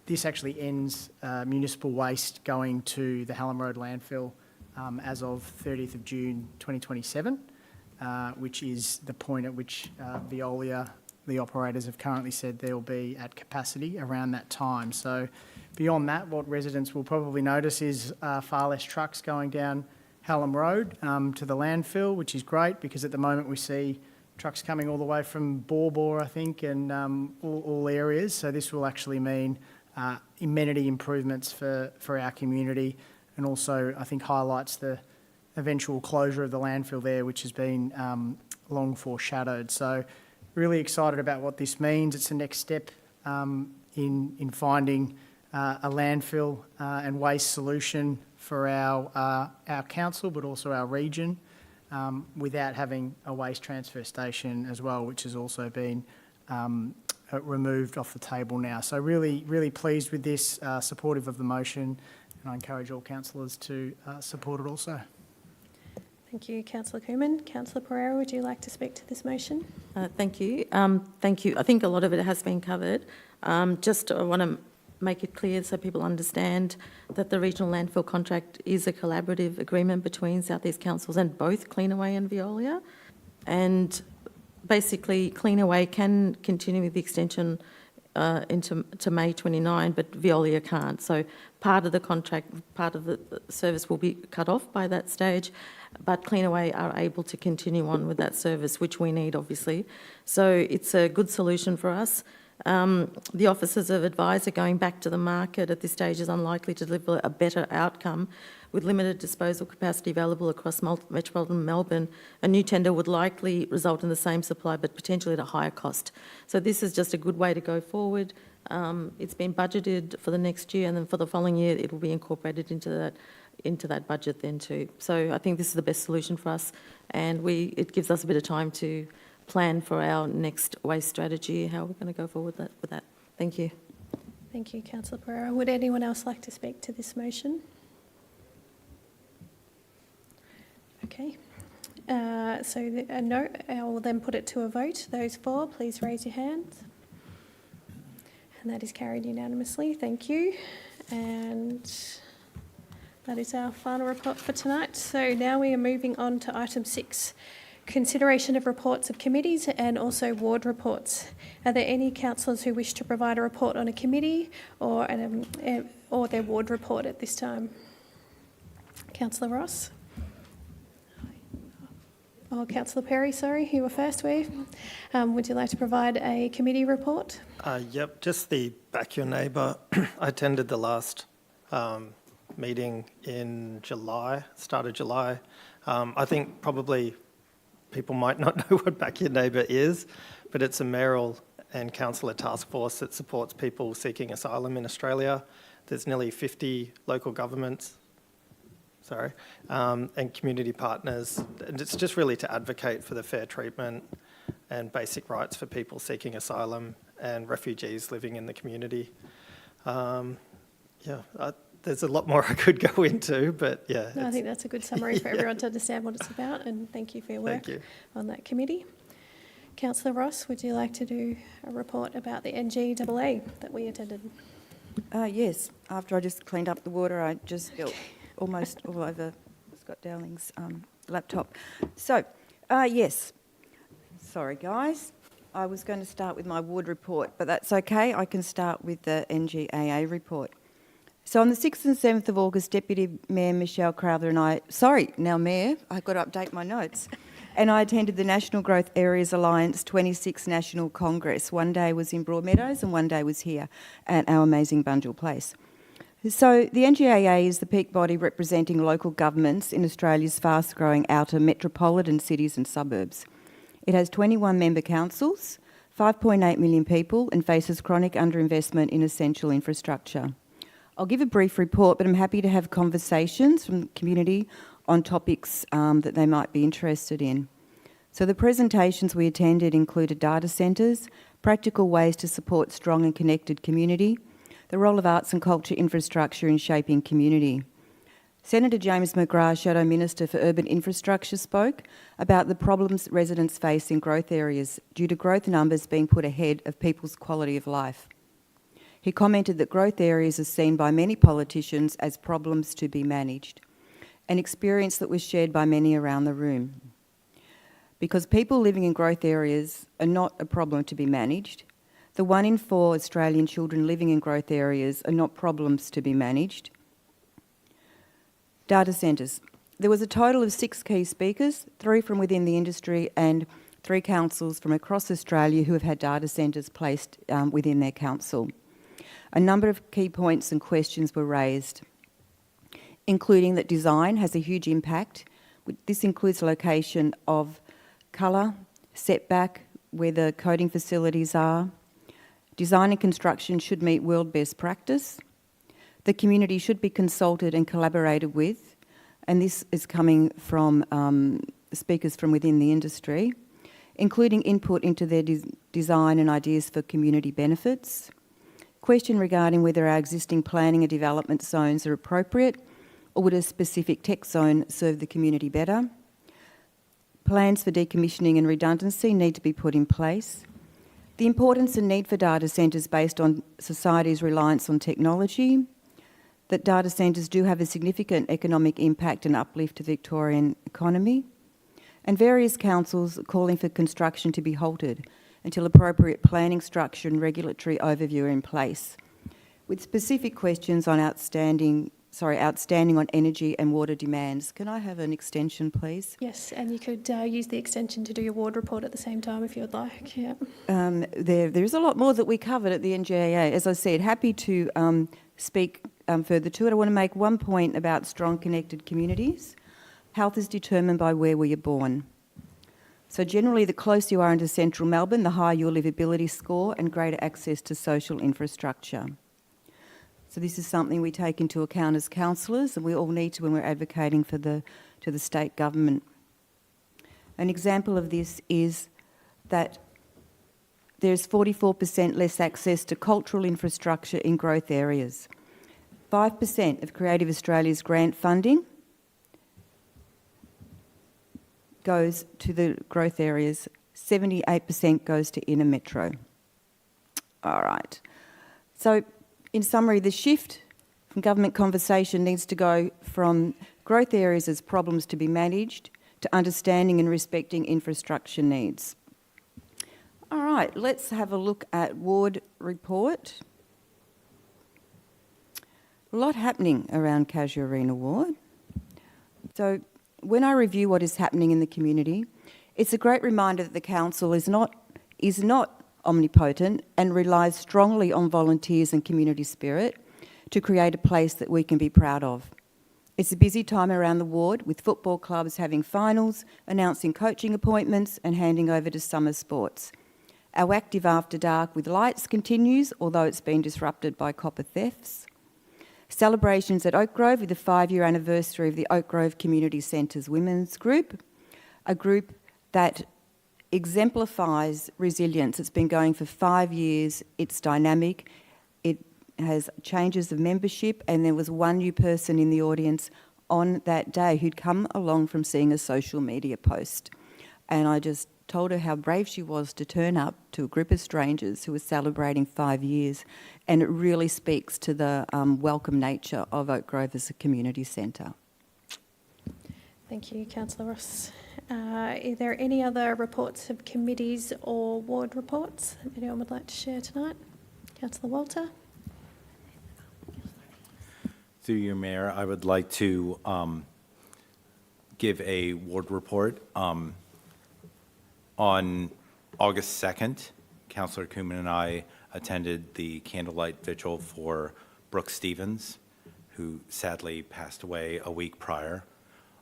this actually ends municipal waste going to the Hallam Road landfill as of 30th of June 2027, which is the point at which Veolia, the operators, have currently said they'll be at capacity around that time. So beyond that, what residents will probably notice is far less trucks going down Hallam Road to the landfill, which is great because at the moment we see trucks coming all the way from Bawbaw, I think, and all areas. So this will actually mean amenity improvements for our community, and also I think highlights the eventual closure of the landfill there, which has been long foreshadowed. So really excited about what this means. It's the next step in finding a landfill and waste solution for our council, but also our region, without having a waste transfer station as well, which has also been removed off the table now. So really, really pleased with this, supportive of the motion, and I encourage all councillors to support it also. Thank you, Councillor Cooman. Councillor Pereira, would you like to speak to this motion? Thank you. Thank you. I think a lot of it has been covered. Just I want to make it clear so people understand that the regional landfill contract is a collaborative agreement between South East Councils and both Cleanaway and Veolia. And basically, Cleanaway can continue with the extension to May 29, but Veolia can't. So part of the contract, part of the service will be cut off by that stage, but Cleanaway are able to continue on with that service, which we need, obviously. So it's a good solution for us. The officers have advised that going back to the market at this stage is unlikely to deliver a better outcome. With limited disposal capacity available across metropolitan Melbourne, a new tender would likely result in the same supply but potentially at a higher cost. So this is just a good way to go forward. It's been budgeted for the next year, and then for the following year, it will be incorporated into that budget then too. So I think this is the best solution for us, and it gives us a bit of time to plan for our next waste strategy, how we're going to go forward with that. Thank you. Thank you, Councillor Pereira. Would anyone else like to speak to this motion? Okay. No, I will then put it to a vote. Those for, please raise your hands. And that is carried unanimously. Thank you. And that is our final report for tonight. So now we are moving on to item 6, consideration of reports of committees and also ward reports. Are there any councillors who wish to provide a report on a committee or their ward report at this time? Councillor Ross? Oh, Councillor Perry, sorry, you were first, were you? Would you like to provide a committee report? Yep, just the Back Your Neighbour. I attended the last meeting in July, start of July. I think probably people might not know what Back Your Neighbour is, but it's a mayoral and councillor task force that supports people seeking asylum in Australia. There's nearly 50 local governments, and community partners. And it's just really to advocate for the fair treatment and basic rights for people seeking asylum and refugees living in the community. There's a lot more I could go into, but yeah. No, I think that's a good summary for everyone to understand what it's about, and thank you for your work on that committee. Councillor Ross, would you like to do a report about the NGAA that we attended? Yes, after I just cleaned up the water, I just spilled almost all over Scott Dowling's laptop. So, yes, sorry guys, I was going to start with my ward report, but that's okay, I can start with the NGAA report. So on the 6th and 7th of August, Deputy Mayor Michelle Crowther and I I've got to update my notes, and I attended the National Growth Areas Alliance 26th National Congress. One day was in Broadmeadows and one day was here at our amazing Bunjil Place. So the NGAA is the peak body representing local governments in Australia's fast-growing outer metropolitan cities and suburbs. It has 21 member councils, 5.8 million people, and faces chronic underinvestment in essential infrastructure. I'll give a brief report, but I'm happy to have conversations from the community on topics that they might be interested in. So the presentations we attended included data centres, practical ways to support strong and connected community, the role of arts and culture infrastructure in shaping community. Senator James McGrath, Shadow Minister for Urban Infrastructure, spoke about the problems residents face in growth areas due to growth numbers being put ahead of people's quality of life. He commented that growth areas are seen by many politicians as problems to be managed, an experience that was shared by many around the room. Because people living in growth areas are not a problem to be managed, the 1 in 4 Australian children living in growth areas are not problems to be managed. Data centres. There was a total of 6 key speakers, 3 from within the industry and 3 councils from across Australia who have had data centres placed within their council. A number of key points and questions were raised, including that design has a huge impact. This includes location of colour, setback, where the coding facilities are. Design and construction should meet world best practice. The community should be consulted and collaborated with, and this is coming from speakers from within the industry, including input into their design and ideas for community benefits. Question regarding whether our existing planning and development zones are appropriate, or would a specific tech zone serve the community better? Plans for decommissioning and redundancy need to be put in place. The importance and need for data centres based on society's reliance on technology, that data centres do have a significant economic impact and uplift to the Victorian economy, and various councils calling for construction to be halted until appropriate planning structure and regulatory overview are in place, with specific questions on outstanding on energy and water demands. Can I have an extension, please? Yes, and you could use the extension to do your ward report at the same time if you would like. Yeah. There is a lot more that we covered at the NGAA. As I said, happy to speak further to it. I want to make one point about strong connected communities. Health is determined by where we are born. So generally, the closer you are into central Melbourne, the higher your livability score and greater access to social infrastructure. So this is something we take into account as councillors, and we all need to when we're advocating for to the state government. An example of this is that there's 44% less access to cultural infrastructure in growth areas. 5% of Creative Australia's grant funding goes to the growth areas, 78% goes to inner metro. All right. So in summary, the shift from government conversation needs to go from growth areas as problems to be managed to understanding and respecting infrastructure needs. All right, let's have a look at ward report. A lot happening around Casuarina Ward. So when I review what is happening in the community, it's a great reminder that the council is not omnipotent and relies strongly on volunteers and community spirit to create a place that we can be proud of. It's a busy time around the ward, with football clubs having finals, announcing coaching appointments and handing over to summer sports. Our active after dark with lights continues, although it's been disrupted by copper thefts. Celebrations at Oak Grove with the 5-year anniversary of the Oak Grove Community Centre's Women's Group, a group that exemplifies resilience. It's been going for 5 years, it's dynamic, it has changes of membership, and there was one new person in the audience on that day who'd come along from seeing a social media post. And I just told her how brave she was to turn up to a group of strangers who were celebrating 5 years, and it really speaks to the welcome nature of Oak Grove as a community centre. Thank you, Councillor Ross. Are there any other reports of committees or ward reports that anyone would like to share tonight? Councillor Walter. Through you, Mayor, I would like to give a ward report. On August 2nd, Councillor Cooman and I attended the candlelight vigil for Brooke Stevens, who sadly passed away a week prior.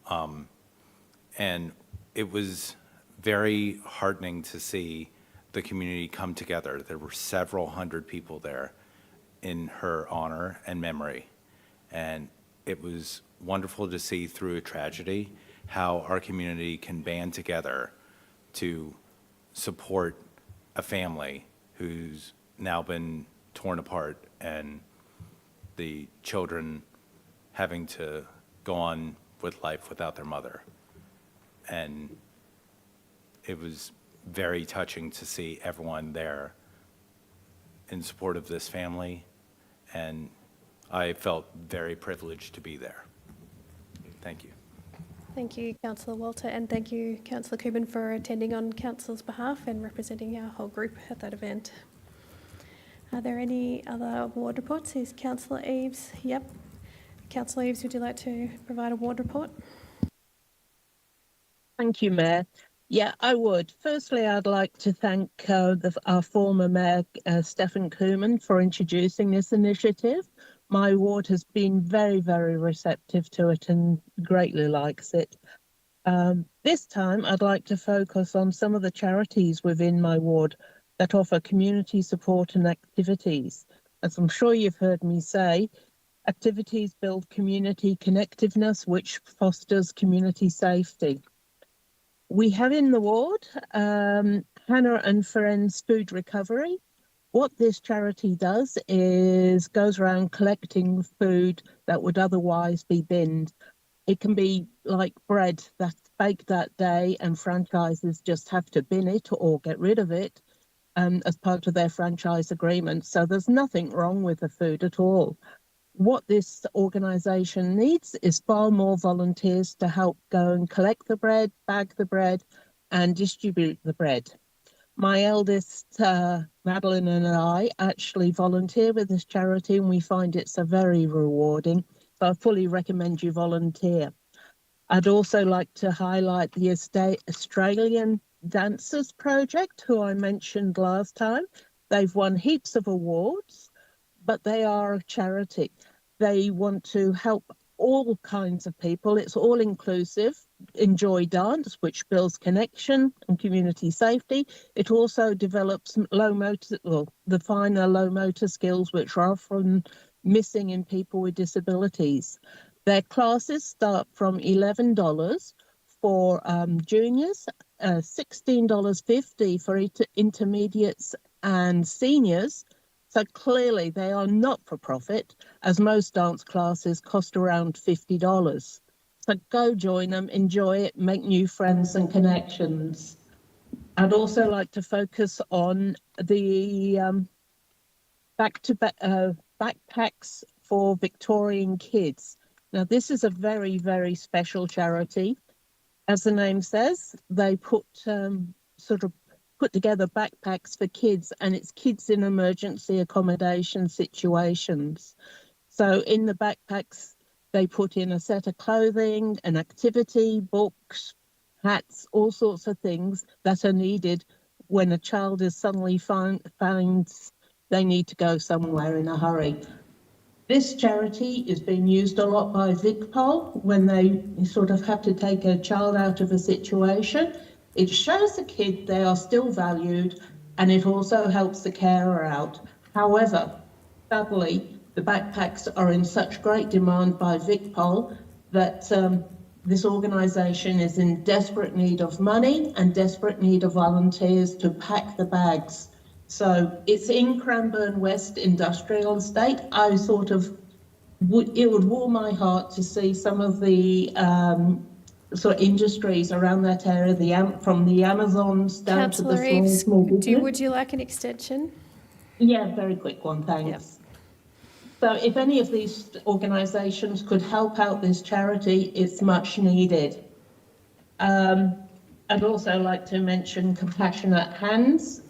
And it was very heartening to see the community come together. There were several hundred people there in her honor and memory. And it was wonderful to see through a tragedy how our community can band together to support a family who's now been torn apart and the children having to go on with life without their mother. And it was very touching to see everyone there in support of this family, and I felt very privileged to be there. Thank you. Thank you, Councillor Walter, and thank you, Councillor Cooman, for attending on Council's behalf and representing our whole group at that event. Are there any other ward reports? Is Councillor Eaves? Yep. Councillor Eaves, would you like to provide a ward report? Thank you, Mayor. Yeah, I would. Firstly, I'd like to thank our former Mayor, Stefan Cooman, for introducing this initiative. My ward has been very, very receptive to it and greatly likes it. This time, I'd like to focus on some of the charities within my ward that offer community support and activities. As I'm sure you've heard me say, activities build community connectiveness, which fosters community safety. We have in the ward Hannah and Friends Food Recovery. What this charity does is goes around collecting food that would otherwise be binned. It can be like bread that's baked that day and franchises just have to bin it or get rid of it as part of their franchise agreement. So there's nothing wrong with the food at all. What this organisation needs is far more volunteers to help go and collect the bread, bag the bread and distribute the bread. My eldest, Madeline, and I actually volunteer with this charity, and we find it's a very rewarding. So I fully recommend you volunteer. I'd also like to highlight the Australian Dancers Project, who I mentioned last time. They've won heaps of awards, but they are a charity. They want to help all kinds of people. It's all inclusive. Enjoy dance, which builds connection and community safety. It also develops the finer low motor skills, which are often missing in people with disabilities. Their classes start from $11 for juniors, $16.50 for intermediates and seniors. So clearly they are not for profit, as most dance classes cost around $50. So go join them, enjoy it, make new friends and connections. I'd also like to focus on the backpacks for Victorian kids. Now, this is a very, very special charity. As the name says, they put together backpacks for kids, and it's kids in emergency accommodation situations. So in the backpacks, they put in a set of clothing, an activity, books, hats, all sorts of things that are needed when a child is suddenly finds they need to go somewhere in a hurry. This charity is being used a lot by VicPol when they sort of have to take a child out of a situation. It shows the kid they are still valued, and it also helps the carer out. However, sadly, the backpacks are in such great demand by VicPol that this organisation is in desperate need of money and desperate need of volunteers to pack the bags. So it's in Cranbourne West Industrial Estate. It would warm my heart to see some of the sort of industries around that area, from the Amazons down to the Councillor Eves, small business. would you like an extension? Yeah, very quick one, thanks. Yep. So if any of these organisations could help out this charity, it's much needed. I'd also like to mention Compassionate Hands,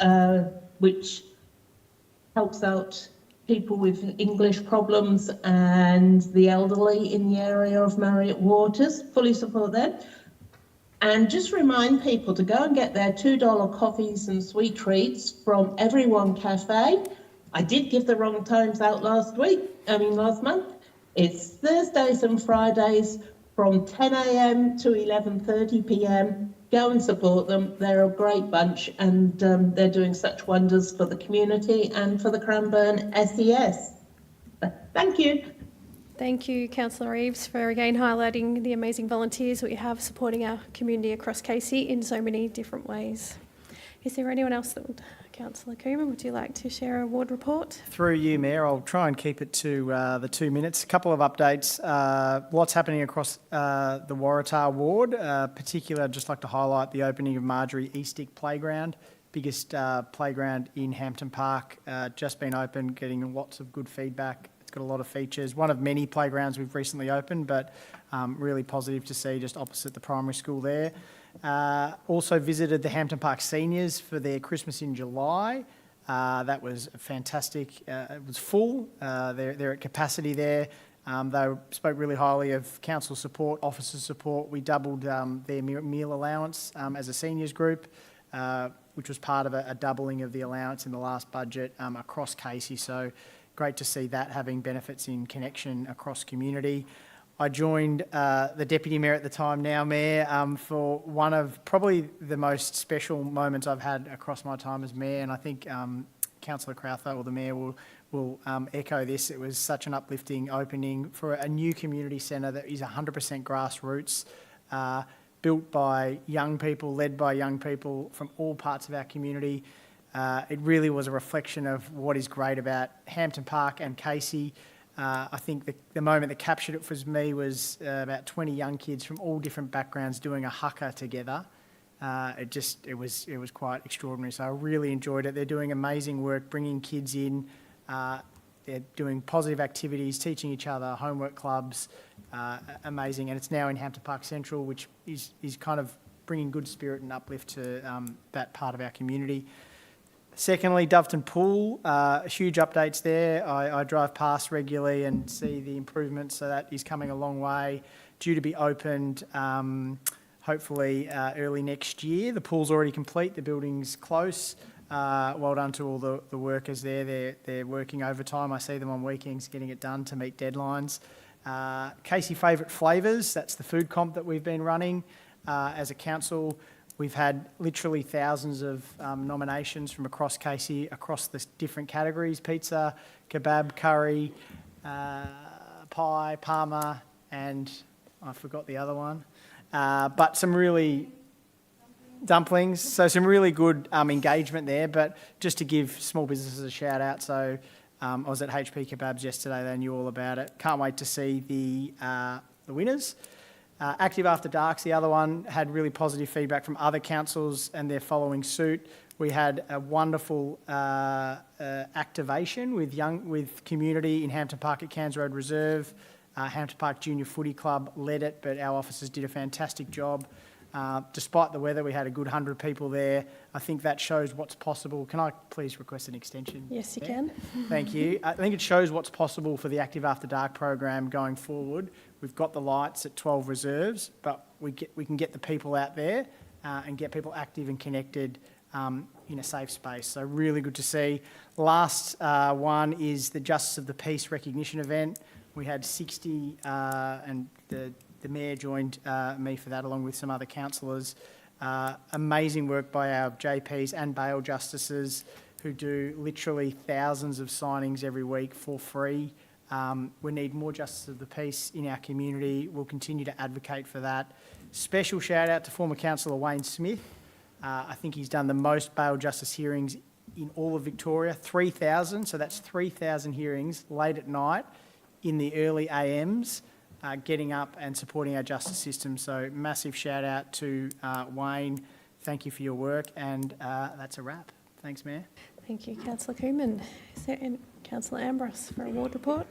which helps out people with English problems and the elderly in the area of Marriott Waters. Fully support them. And just remind people to go and get their $2 coffees and sweet treats from Everyone Cafe. I did give the wrong times out last month. It's Thursdays and Fridays from 10 a.m. to 11:30 p.m. Go and support them. They're a great bunch, and they're doing such wonders for the community and for the Cranbourne SES. Thank you. Thank you, Councillor Eves, for again highlighting the amazing volunteers that we have supporting our community across Casey in so many different ways. Is there anyone else that would... Councillor Coomer, would you like to share a ward report? Through you, Mayor, I'll try and keep it to the 2 minutes. A couple of updates. Lots happening across the Waratah ward. Particularly, I'd just like to highlight the opening of Marjorie Eastick Playground, biggest playground in Hampton Park. Just been opened, getting lots of good feedback. It's got a lot of features. One of many playgrounds we've recently opened, but really positive to see just opposite the primary school there. Also visited the Hampton Park Seniors for their Christmas in July. That was fantastic. It was full. They're at capacity there. They spoke really highly of council support, officer support. We doubled their meal allowance as a seniors group, which was part of a doubling of the allowance in the last budget across Casey. So great to see that having benefits in connection across community. I joined the Deputy Mayor at the time, now Mayor, for one of probably the most special moments I've had across my time as Mayor, and I think Councillor Crowther, or the Mayor, will echo this. It was such an uplifting opening for a new community centre that is 100% grassroots, built by young people, led by young people from all parts of our community. It really was a reflection of what is great about Hampton Park and Casey. I think the moment that captured it for me was about 20 young kids from all different backgrounds doing a haka together. It was quite extraordinary. So I really enjoyed it. They're doing amazing work, bringing kids in. They're doing positive activities, teaching each other, homework clubs, amazing. And it's now in Hampton Park Central, which is kind of bringing good spirit and uplift to that part of our community. Secondly, Doveton Pool, huge updates there. I drive past regularly and see the improvements, so that is coming a long way. Due to be opened hopefully early next year. The pool's already complete, the building's close. Well done to all the workers there. They're working overtime. I see them on weekends getting it done to meet deadlines. Casey Favourite Flavours, that's the food comp that we've been running as a council. We've had literally thousands of nominations from across Casey, across the different categories: pizza, kebab, curry, pie, parma, and I forgot the other one. But some really dumplings, so some really good engagement there. But just to give small businesses a shout out, so I was at HP Kebabs yesterday, they knew all about it. Can't wait to see the winners. Active After Dark's the other one, had really positive feedback from other councils and they're following suit. We had a wonderful activation with community in Hampton Park at Cairns Road Reserve. Hampton Park Junior Footy Club led it, but our officers did a fantastic job. Despite the weather, we had a good 100 people there. I think that shows what's possible. Can I please request an extension? Yes, you can. Thank you. I think it shows what's possible for the Active After Dark program going forward. We've got the lights at 12 reserves, but we can get the people out there and get people active and connected in a safe space. So really good to see. Last one is the Justice of the Peace recognition event. We had 60 and the Mayor joined me for that, along with some other councillors. Amazing work by our JPs and bail justices who do literally thousands of signings every week for free. We need more Justice of the Peace in our community. We'll continue to advocate for that. Special shout out to former councillor Wayne Smith. I think he's done the most bail justice hearings in all of Victoria, 3,000. So that's 3,000 hearings late at night in the early AMs. Getting up and supporting our justice system. So massive shout out to Wayne. Thank you for your work, and that's a wrap. Thanks, Mayor. Thank you, Councillor Cooman. Is there any Councillor Ambrose for a ward report?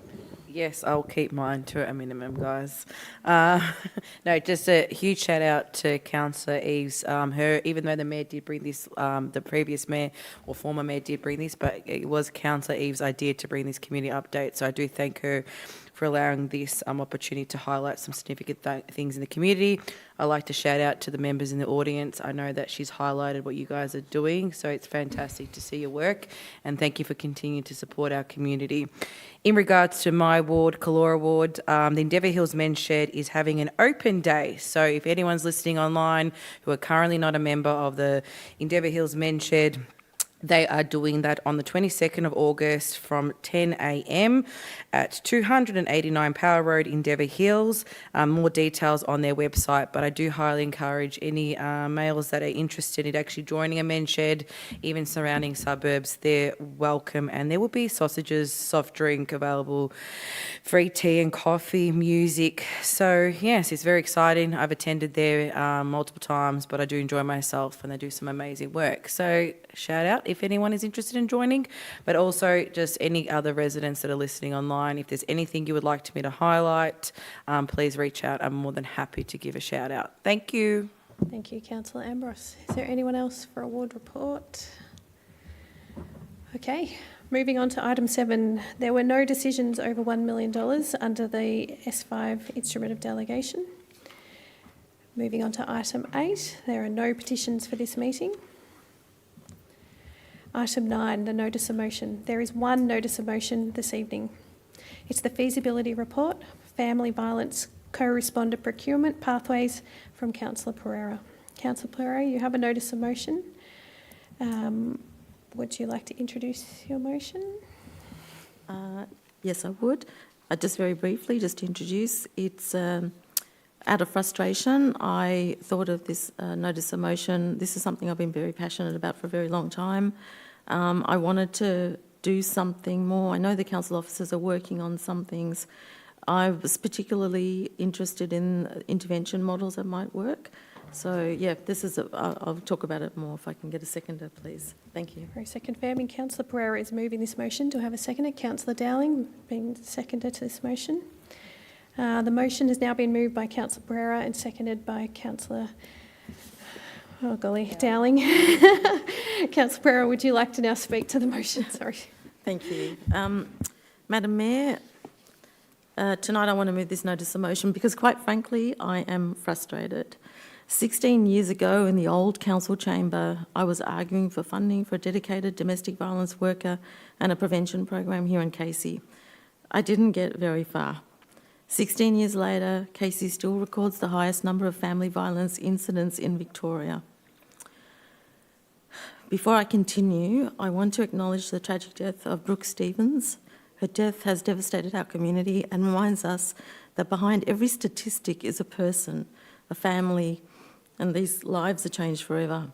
Yes, I'll keep mine to a minimum, guys. No, just a huge shout out to Councillor Eves. Even though the Mayor did bring this, the previous Mayor or former Mayor did bring this, but it was Councillor Eves' idea to bring this community update. So I do thank her for allowing this opportunity to highlight some significant things in the community. I'd like to shout out to the members in the audience. I know that she's highlighted what you guys are doing, so it's fantastic to see your work, and thank you for continuing to support our community. In regards to my ward, Calora Ward, the Endeavour Hills Men's Shed is having an open day. So if anyone's listening online who are currently not a member of the Endeavour Hills Men's Shed, they are doing that on the 22nd of August from 10 a.m. at 289 Power Road, Endeavour Hills. More details on their website, but I do highly encourage any males that are interested in actually joining a men's shed, even surrounding suburbs, they're welcome. And there will be sausages, soft drink available, free tea and coffee, music. So yes, it's very exciting. I've attended there multiple times, but I do enjoy myself and they do some amazing work. So shout out if anyone is interested in joining, but also just any other residents that are listening online. If there's anything you would like me to highlight, please reach out. I'm more than happy to give a shout out. Thank you. Thank you, Councillor Ambrose. Is there anyone else for a ward report? Okay, moving on to item 7. There were no decisions over $1 million under the S5 instrument of delegation. Moving on to item 8. There are no petitions for this meeting. Item 9, the notice of motion. There is one notice of motion this evening. It's the feasibility report, family violence co-responder procurement pathways from Councillor Pereira. Councillor Pereira, you have a notice of motion. Would you like to introduce your motion? Yes, I would. Just very briefly, just to introduce, it's out of frustration, I thought of this notice of motion. This is something I've been very passionate about for a very long time. I wanted to do something more. I know the council officers are working on some things. I was particularly interested in intervention models that might work. So, yeah, this is, I'll talk about it more if I can get a seconder, please. Thank you. For a second, Fairman, Councillor Pereira is moving this motion. Do I have a seconder? Councillor Dowling being seconder to this motion. The motion has now been moved by Councillor Pereira and seconded by Councillor, Dowling. Councillor Pereira, would you like to now speak to the motion? Sorry. Thank you. Madam Mayor, tonight I want to move this notice of motion because, quite frankly, I am frustrated. 16 years ago in the old council chamber, I was arguing for funding for a dedicated domestic violence worker and a prevention program here in Casey. I didn't get very far. 16 years later, Casey still records the highest number of family violence incidents in Victoria. Before I continue, I want to acknowledge the tragic death of Brooke Stevens. Her death has devastated our community and reminds us that behind every statistic is a person, a family, and these lives are changed forever.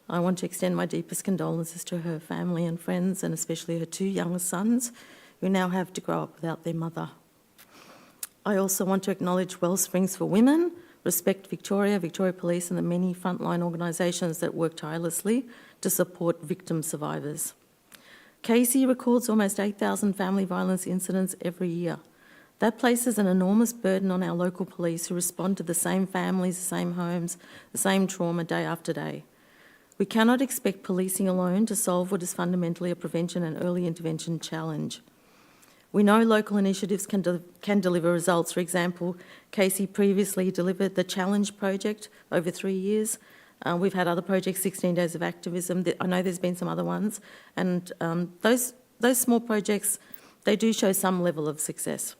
I want to extend my deepest condolences to her family and friends, and especially her 2 youngest sons, who now have to grow up without their mother. I also want to acknowledge Wellsprings for Women, Respect Victoria, Victoria Police, and the many frontline organisations that work tirelessly to support victim survivors. Casey records almost 8,000 family violence incidents every year. That places an enormous burden on our local police who respond to the same families, the same homes, the same trauma day after day. We cannot expect policing alone to solve what is fundamentally a prevention and early intervention challenge. We know local initiatives can deliver results. For example, Casey previously delivered the Challenge project over 3 years. We've had other projects, 16 Days of Activism. I know there's been some other ones. And those small projects, they do show some level of success.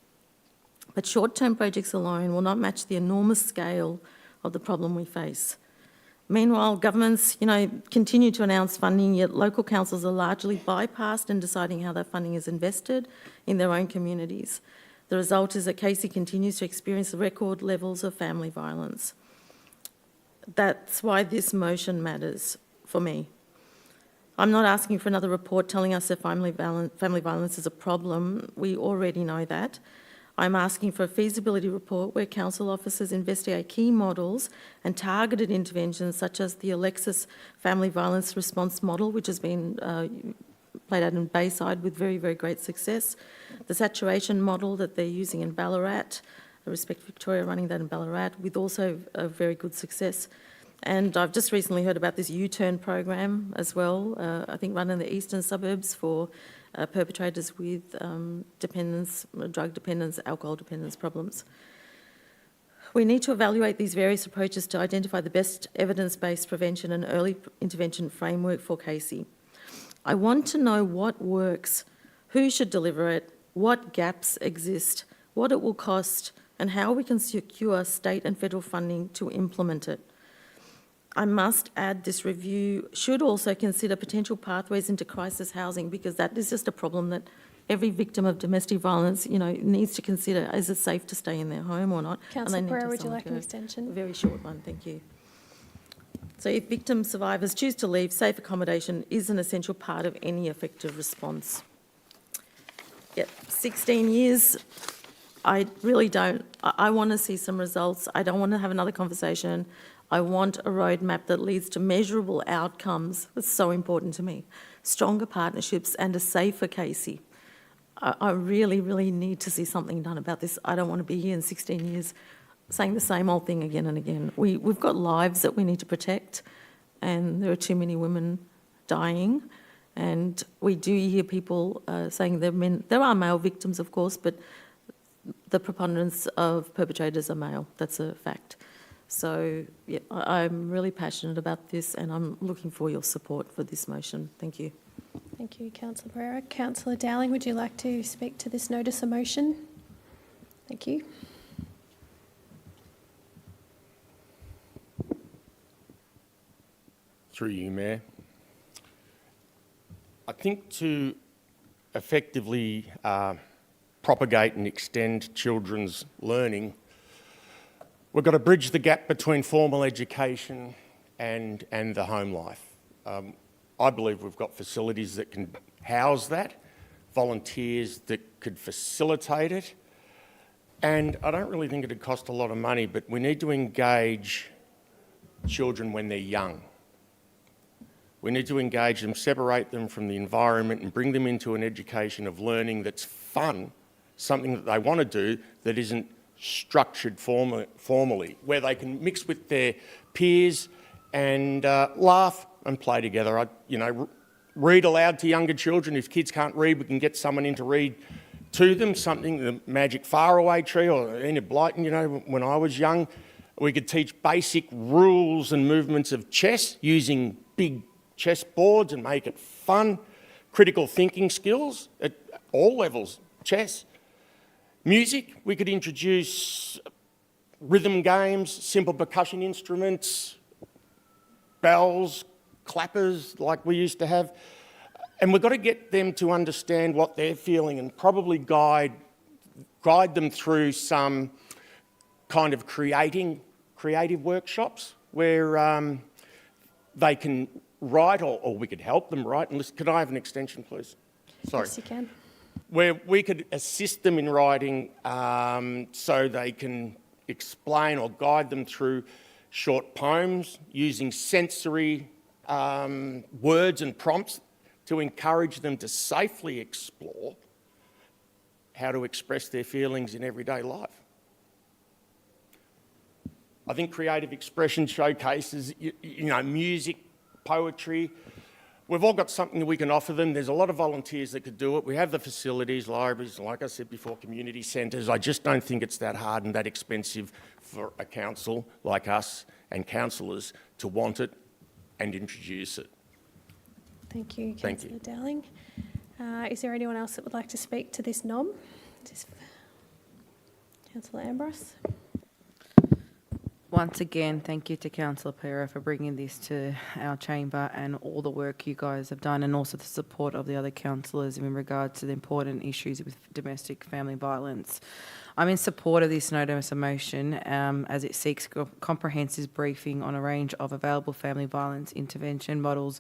But short-term projects alone will not match the enormous scale of the problem we face. Meanwhile, governments, continue to announce funding, yet local councils are largely bypassed in deciding how that funding is invested in their own communities. The result is that Casey continues to experience record levels of family violence. That's why this motion matters for me. I'm not asking for another report telling us that family violence is a problem. We already know that. I'm asking for a feasibility report where council officers investigate key models and targeted interventions such as the Alexis Family Violence Response Model, which has been played out in Bayside with very, very great success, the Saturation Model that they're using in Ballarat, I Respect Victoria running that in Ballarat with also a very good success. And I've just recently heard about this U-Turn program as well, I think run in the eastern suburbs for perpetrators with dependence, drug dependence, alcohol dependence problems. We need to evaluate these various approaches to identify the best evidence-based prevention and early intervention framework for Casey. I want to know what works, who should deliver it, what gaps exist, what it will cost, and how we can secure state and federal funding to implement it. I must add this review should also consider potential pathways into crisis housing, because that is just a problem that every victim of domestic violence, needs to consider. Is it safe to stay in their home or not? Councillor Pereira, would you like an extension? A very short one, thank you. So if victim survivors choose to leave, safe accommodation is an essential part of any effective response. Yet 16 years, I really don't. I want to see some results. I don't want to have another conversation. I want a roadmap that leads to measurable outcomes. That's so important to me. Stronger partnerships and a safer Casey. I really, really need to see something done about this. I don't want to be here in 16 years saying the same old thing again and again. We've got lives that we need to protect, and there are too many women dying. And we do hear people saying there are male victims, of course, but the preponderance of perpetrators are male. That's a fact. So yeah, I'm really passionate about this, and I'm looking for your support for this motion. Thank you. Thank you, Councillor Pereira. Councillor Dowling, would you like to speak to this notice of motion? Thank you. Through you, Mayor. I think to effectively propagate and extend children's learning, we've got to bridge the gap between formal education and the home life. I believe we've got facilities that can house that, volunteers that could facilitate it, and I don't really think it'd cost a lot of money, but we need to engage children when they're young. We need to engage them, separate them from the environment and bring them into an education of learning that's fun, something that they want to do that isn't structured formally, where they can mix with their peers and laugh and play together. Read aloud to younger children. If kids can't read, we can get someone in to read to them, something, the Magic Faraway Tree or Enid Blyton, when I was young. We could teach basic rules and movements of chess using big chess boards and make it fun. Critical thinking skills at all levels, chess. Music, we could introduce rhythm games, simple percussion instruments, bells, clappers like we used to have. And we've got to get them to understand what they're feeling and probably guide them through some kind of creative workshops where they can write, or we could help them write. And listen, could I have an extension, please? Sorry. Yes, you can. Where we could assist them in writing so they can explain or guide them through short poems using sensory words and prompts to encourage them to safely explore how to express their feelings in everyday life. I think creative expression showcases, music, poetry. We've all got something that we can offer them. There's a lot of volunteers that could do it. We have the facilities, libraries, like I said before, community centres. I just don't think it's that hard and that expensive for a council like us and councillors to want it and introduce it. Thank you, Thank you. Councillor Dowling. Is there anyone else that would like to speak to this nom? Councillor Ambrose. Once again, thank you to Councillor Pereira for bringing this to our chamber and all the work you guys have done, and also the support of the other councillors in regard to the important issues with domestic family violence. I'm in support of this notice of motion as it seeks comprehensive briefing on a range of available family violence intervention models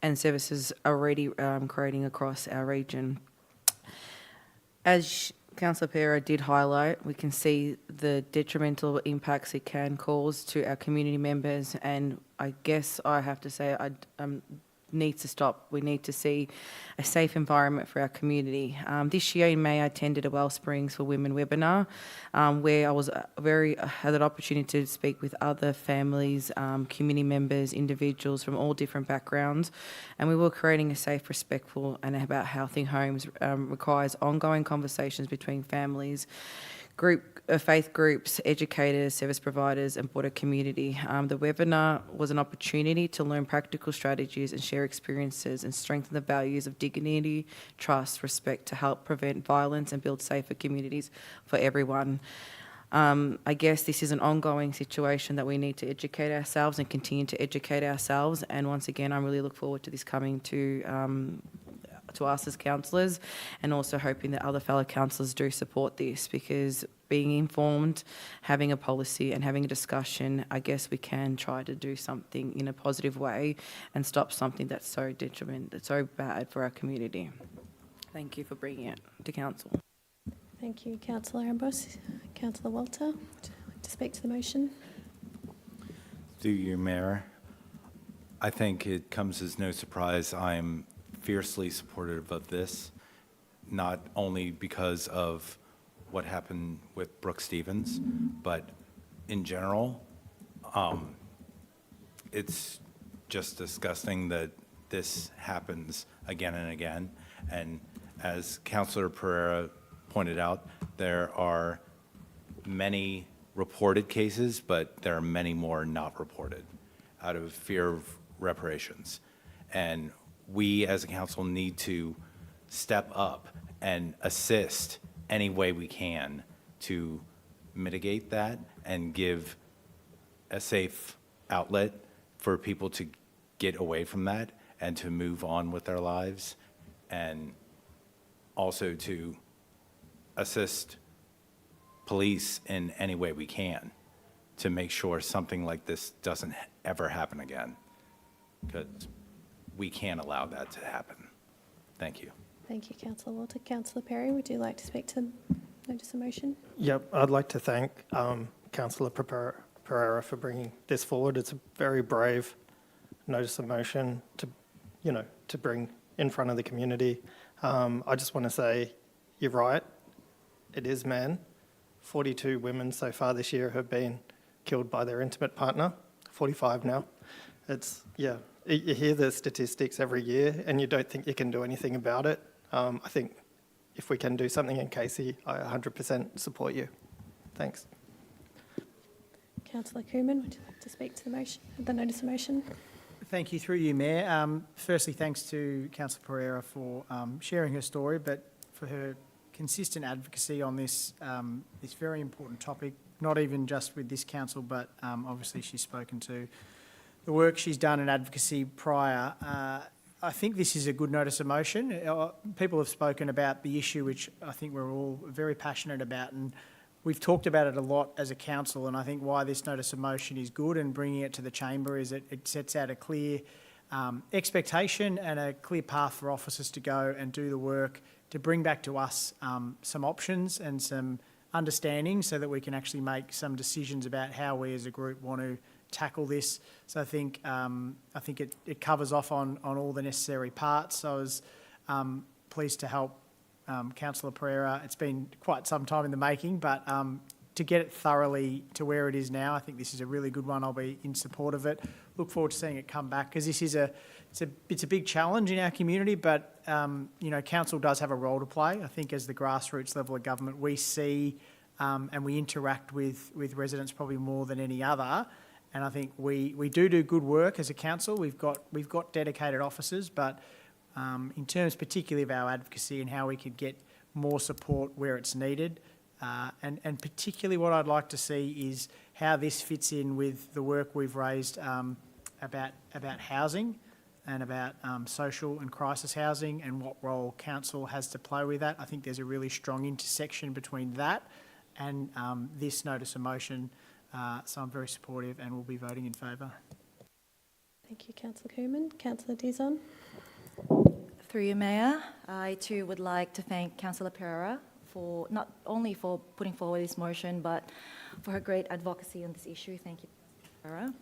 and services already creating across our region. As Councillor Pereira did highlight, we can see the detrimental impacts it can cause to our community members, and I guess I have to say needs to stop. We need to see a safe environment for our community. This year in May, I attended a Wellsprings for Women webinar where I was had an opportunity to speak with other families, community members, individuals from all different backgrounds, and we were creating a safe, respectful, and about healthy homes requires ongoing conversations between families, faith groups, educators, service providers and broader community. The webinar was an opportunity to learn practical strategies and share experiences and strengthen the values of dignity, trust, respect to help prevent violence and build safer communities for everyone. I guess this is an ongoing situation that we need to educate ourselves and continue to educate ourselves, and once again I really look forward to this coming to us as councillors, and also hoping that other fellow councillors do support this, because being informed, having a policy and having a discussion, I guess we can try to do something in a positive way and stop something that's so detrimental, that's so bad for our community. Thank you for bringing it to council. Thank you, Councillor Ambrose. Councillor Walter, would you like to speak to the motion? Through you, Mayor, I think it comes as no surprise I'm fiercely supportive of this, not only because of what happened with Brooke Stevens, but in general, it's just disgusting that this happens again and again. And as Councillor Pereira pointed out, there are many reported cases, but there are many more not reported out of fear of reparations. And we as a council need to step up and assist any way we can to mitigate that and give a safe outlet for people to get away from that and to move on with their lives, and also to assist police in any way we can to make sure something like this doesn't ever happen again, because we can't allow that to happen. Thank you. Thank you, Councillor Walter. Councillor Perry, would you like to speak to notice of motion? Yep, I'd like to thank Councillor Pereira for bringing this forward. It's a very brave notice of motion to bring in front of the community. I just want to say, you're right, it is men. 42 women so far this year have been killed by their intimate partner, 45 now. It's, yeah, you hear the statistics every year and you don't think you can do anything about it. I think if we can do something in Casey, I 100% support you. Thanks. Councillor Cooman, would you like to speak to the motion, the notice of motion? Thank you, through you, Mayor. Firstly, thanks to Councillor Pereira for sharing her story, but for her consistent advocacy on this very important topic, not even just with this council, but obviously she's spoken to the work she's done in advocacy prior. I think this is a good notice of motion. People have spoken about the issue, which I think we're all very passionate about, and we've talked about it a lot as a council, and I think why this notice of motion is good and bringing it to the chamber is it sets out a clear expectation and a clear path for officers to go and do the work to bring back to us some options and some understanding so that we can actually make some decisions about how we as a group want to tackle this. So I think it covers off on all the necessary parts. So I was pleased to help Councillor Pereira. It's been quite some time in the making, but to get it thoroughly to where it is now, I think this is a really good one. I'll be in support of it. Look forward to seeing it come back because this is it's a big challenge in our community, but council does have a role to play. I think as the grassroots level of government, we see and we interact with residents probably more than any other. And I think we do good work as a council. We've got dedicated officers, but in terms particularly of our advocacy and how we could get more support where it's needed, and particularly what I'd like to see is how this fits in with the work we've raised about housing and about social and crisis housing and what role council has to play with that. I think there's a really strong intersection between that and this notice of motion. So I'm very supportive and will be voting in favour. Thank you, Councillor Cooman. Councillor Dizon. Through you, Mayor, I too would like to thank Councillor Pereira for not only for putting forward this motion, but for her great advocacy on this issue. Thank you, Pereira.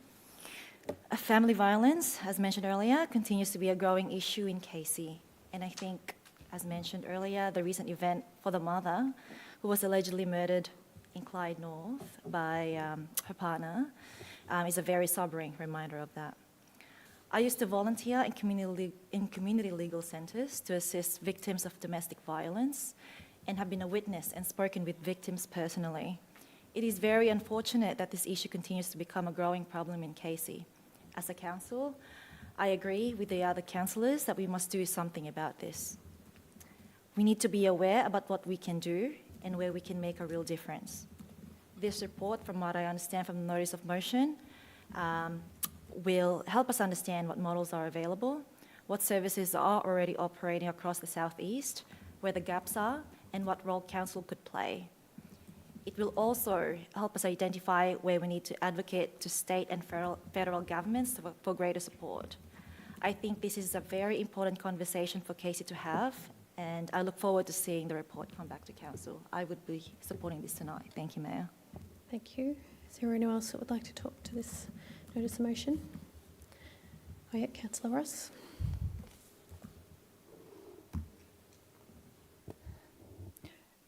Family violence, as mentioned earlier, continues to be a growing issue in Casey. And I think, as mentioned earlier, the recent event for the mother who was allegedly murdered in Clyde North by her partner is a very sobering reminder of that. I used to volunteer in community legal centres to assist victims of domestic violence and have been a witness and spoken with victims personally. It is very unfortunate that this issue continues to become a growing problem in Casey. As a council, I agree with the other councillors that we must do something about this. We need to be aware about what we can do and where we can make a real difference. This report, from what I understand from the notice of motion, will help us understand what models are available, what services are already operating across the southeast, where the gaps are, and what role council could play. It will also help us identify where we need to advocate to state and federal governments for greater support. I think this is a very important conversation for Casey to have, and I look forward to seeing the report come back to council. I would be supporting this tonight. Thank you, Mayor. Thank you. Is there anyone else that would like to talk to this notice of motion? Oh yeah, Councillor Ross.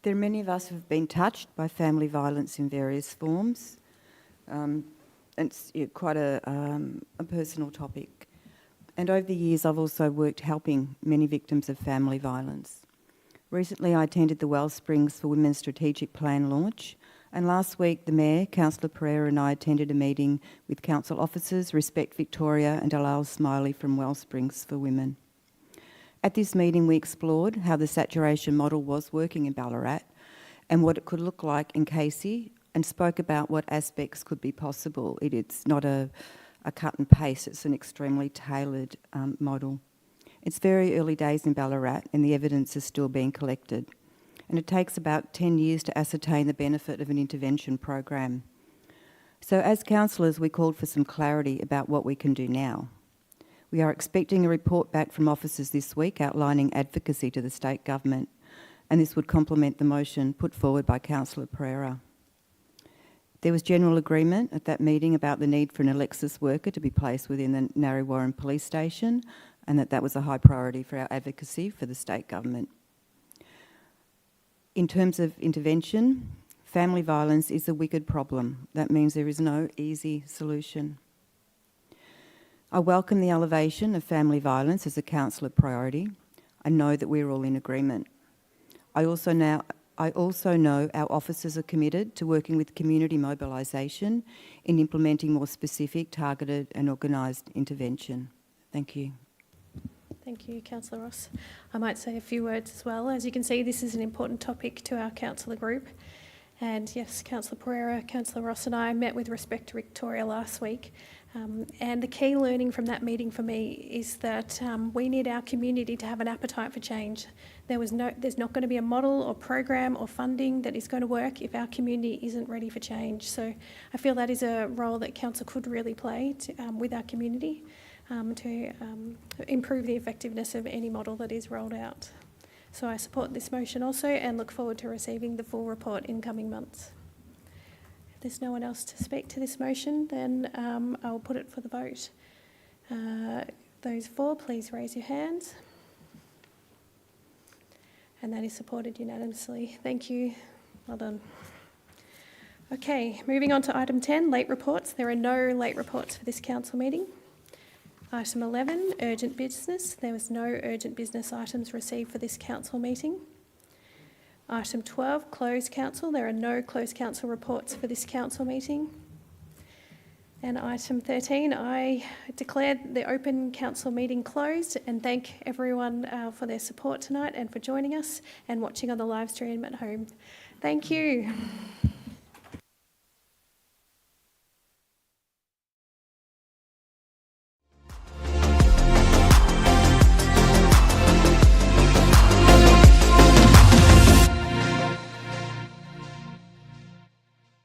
There are many of us who have been touched by family violence in various forms. It's quite a personal topic. And over the years, I've also worked helping many victims of family violence. Recently, I attended the Wellsprings for Women Strategic Plan launch, and last week, the Mayor, Councillor Pereira, and I attended a meeting with council officers, Respect Victoria and Alal Smiley from Wellsprings for Women. At this meeting, we explored how the saturation model was working in Ballarat and what it could look like in Casey, and spoke about what aspects could be possible. It's not a cut and paste, it's an extremely tailored model. It's very early days in Ballarat and the evidence is still being collected. And it takes about 10 years to ascertain the benefit of an intervention program. So as councillors, we called for some clarity about what we can do now. We are expecting a report back from officers this week outlining advocacy to the state government, and this would complement the motion put forward by Councillor Pereira. There was general agreement at that meeting about the need for an Alexis worker to be placed within the Narre Warren Police Station, and that was a high priority for our advocacy for the state government. In terms of intervention, family violence is a wicked problem. That means there is no easy solution. I welcome the elevation of family violence as a councillor priority. I know that we're all in agreement. I also know our officers are committed to working with community mobilisation in implementing more specific, targeted and organised intervention. Thank you. Thank you, Councillor Ross. I might say a few words as well. As you can see, this is an important topic to our councillor group. And yes, Councillor Pereira, Councillor Ross and I met with Respect to Victoria last week. And the key learning from that meeting for me is that we need our community to have an appetite for change. There's not going to be a model or program or funding that is going to work if our community isn't ready for change. So I feel that is a role that council could really play with our community to improve the effectiveness of any model that is rolled out. So I support this motion also and look forward to receiving the full report in coming months. If there's no one else to speak to this motion, then I will put it for the vote. Those for, please raise your hands. And that is supported unanimously. Thank you. Well done. Okay, moving on to item 10, late reports. There are no late reports for this council meeting. Item 11, urgent business. There was no urgent business items received for this council meeting. Item 12, closed council. There are no closed council reports for this council meeting. And item 13, I declare the open council meeting closed and thank everyone for their support tonight and for joining us and watching on the live stream at home. Thank you.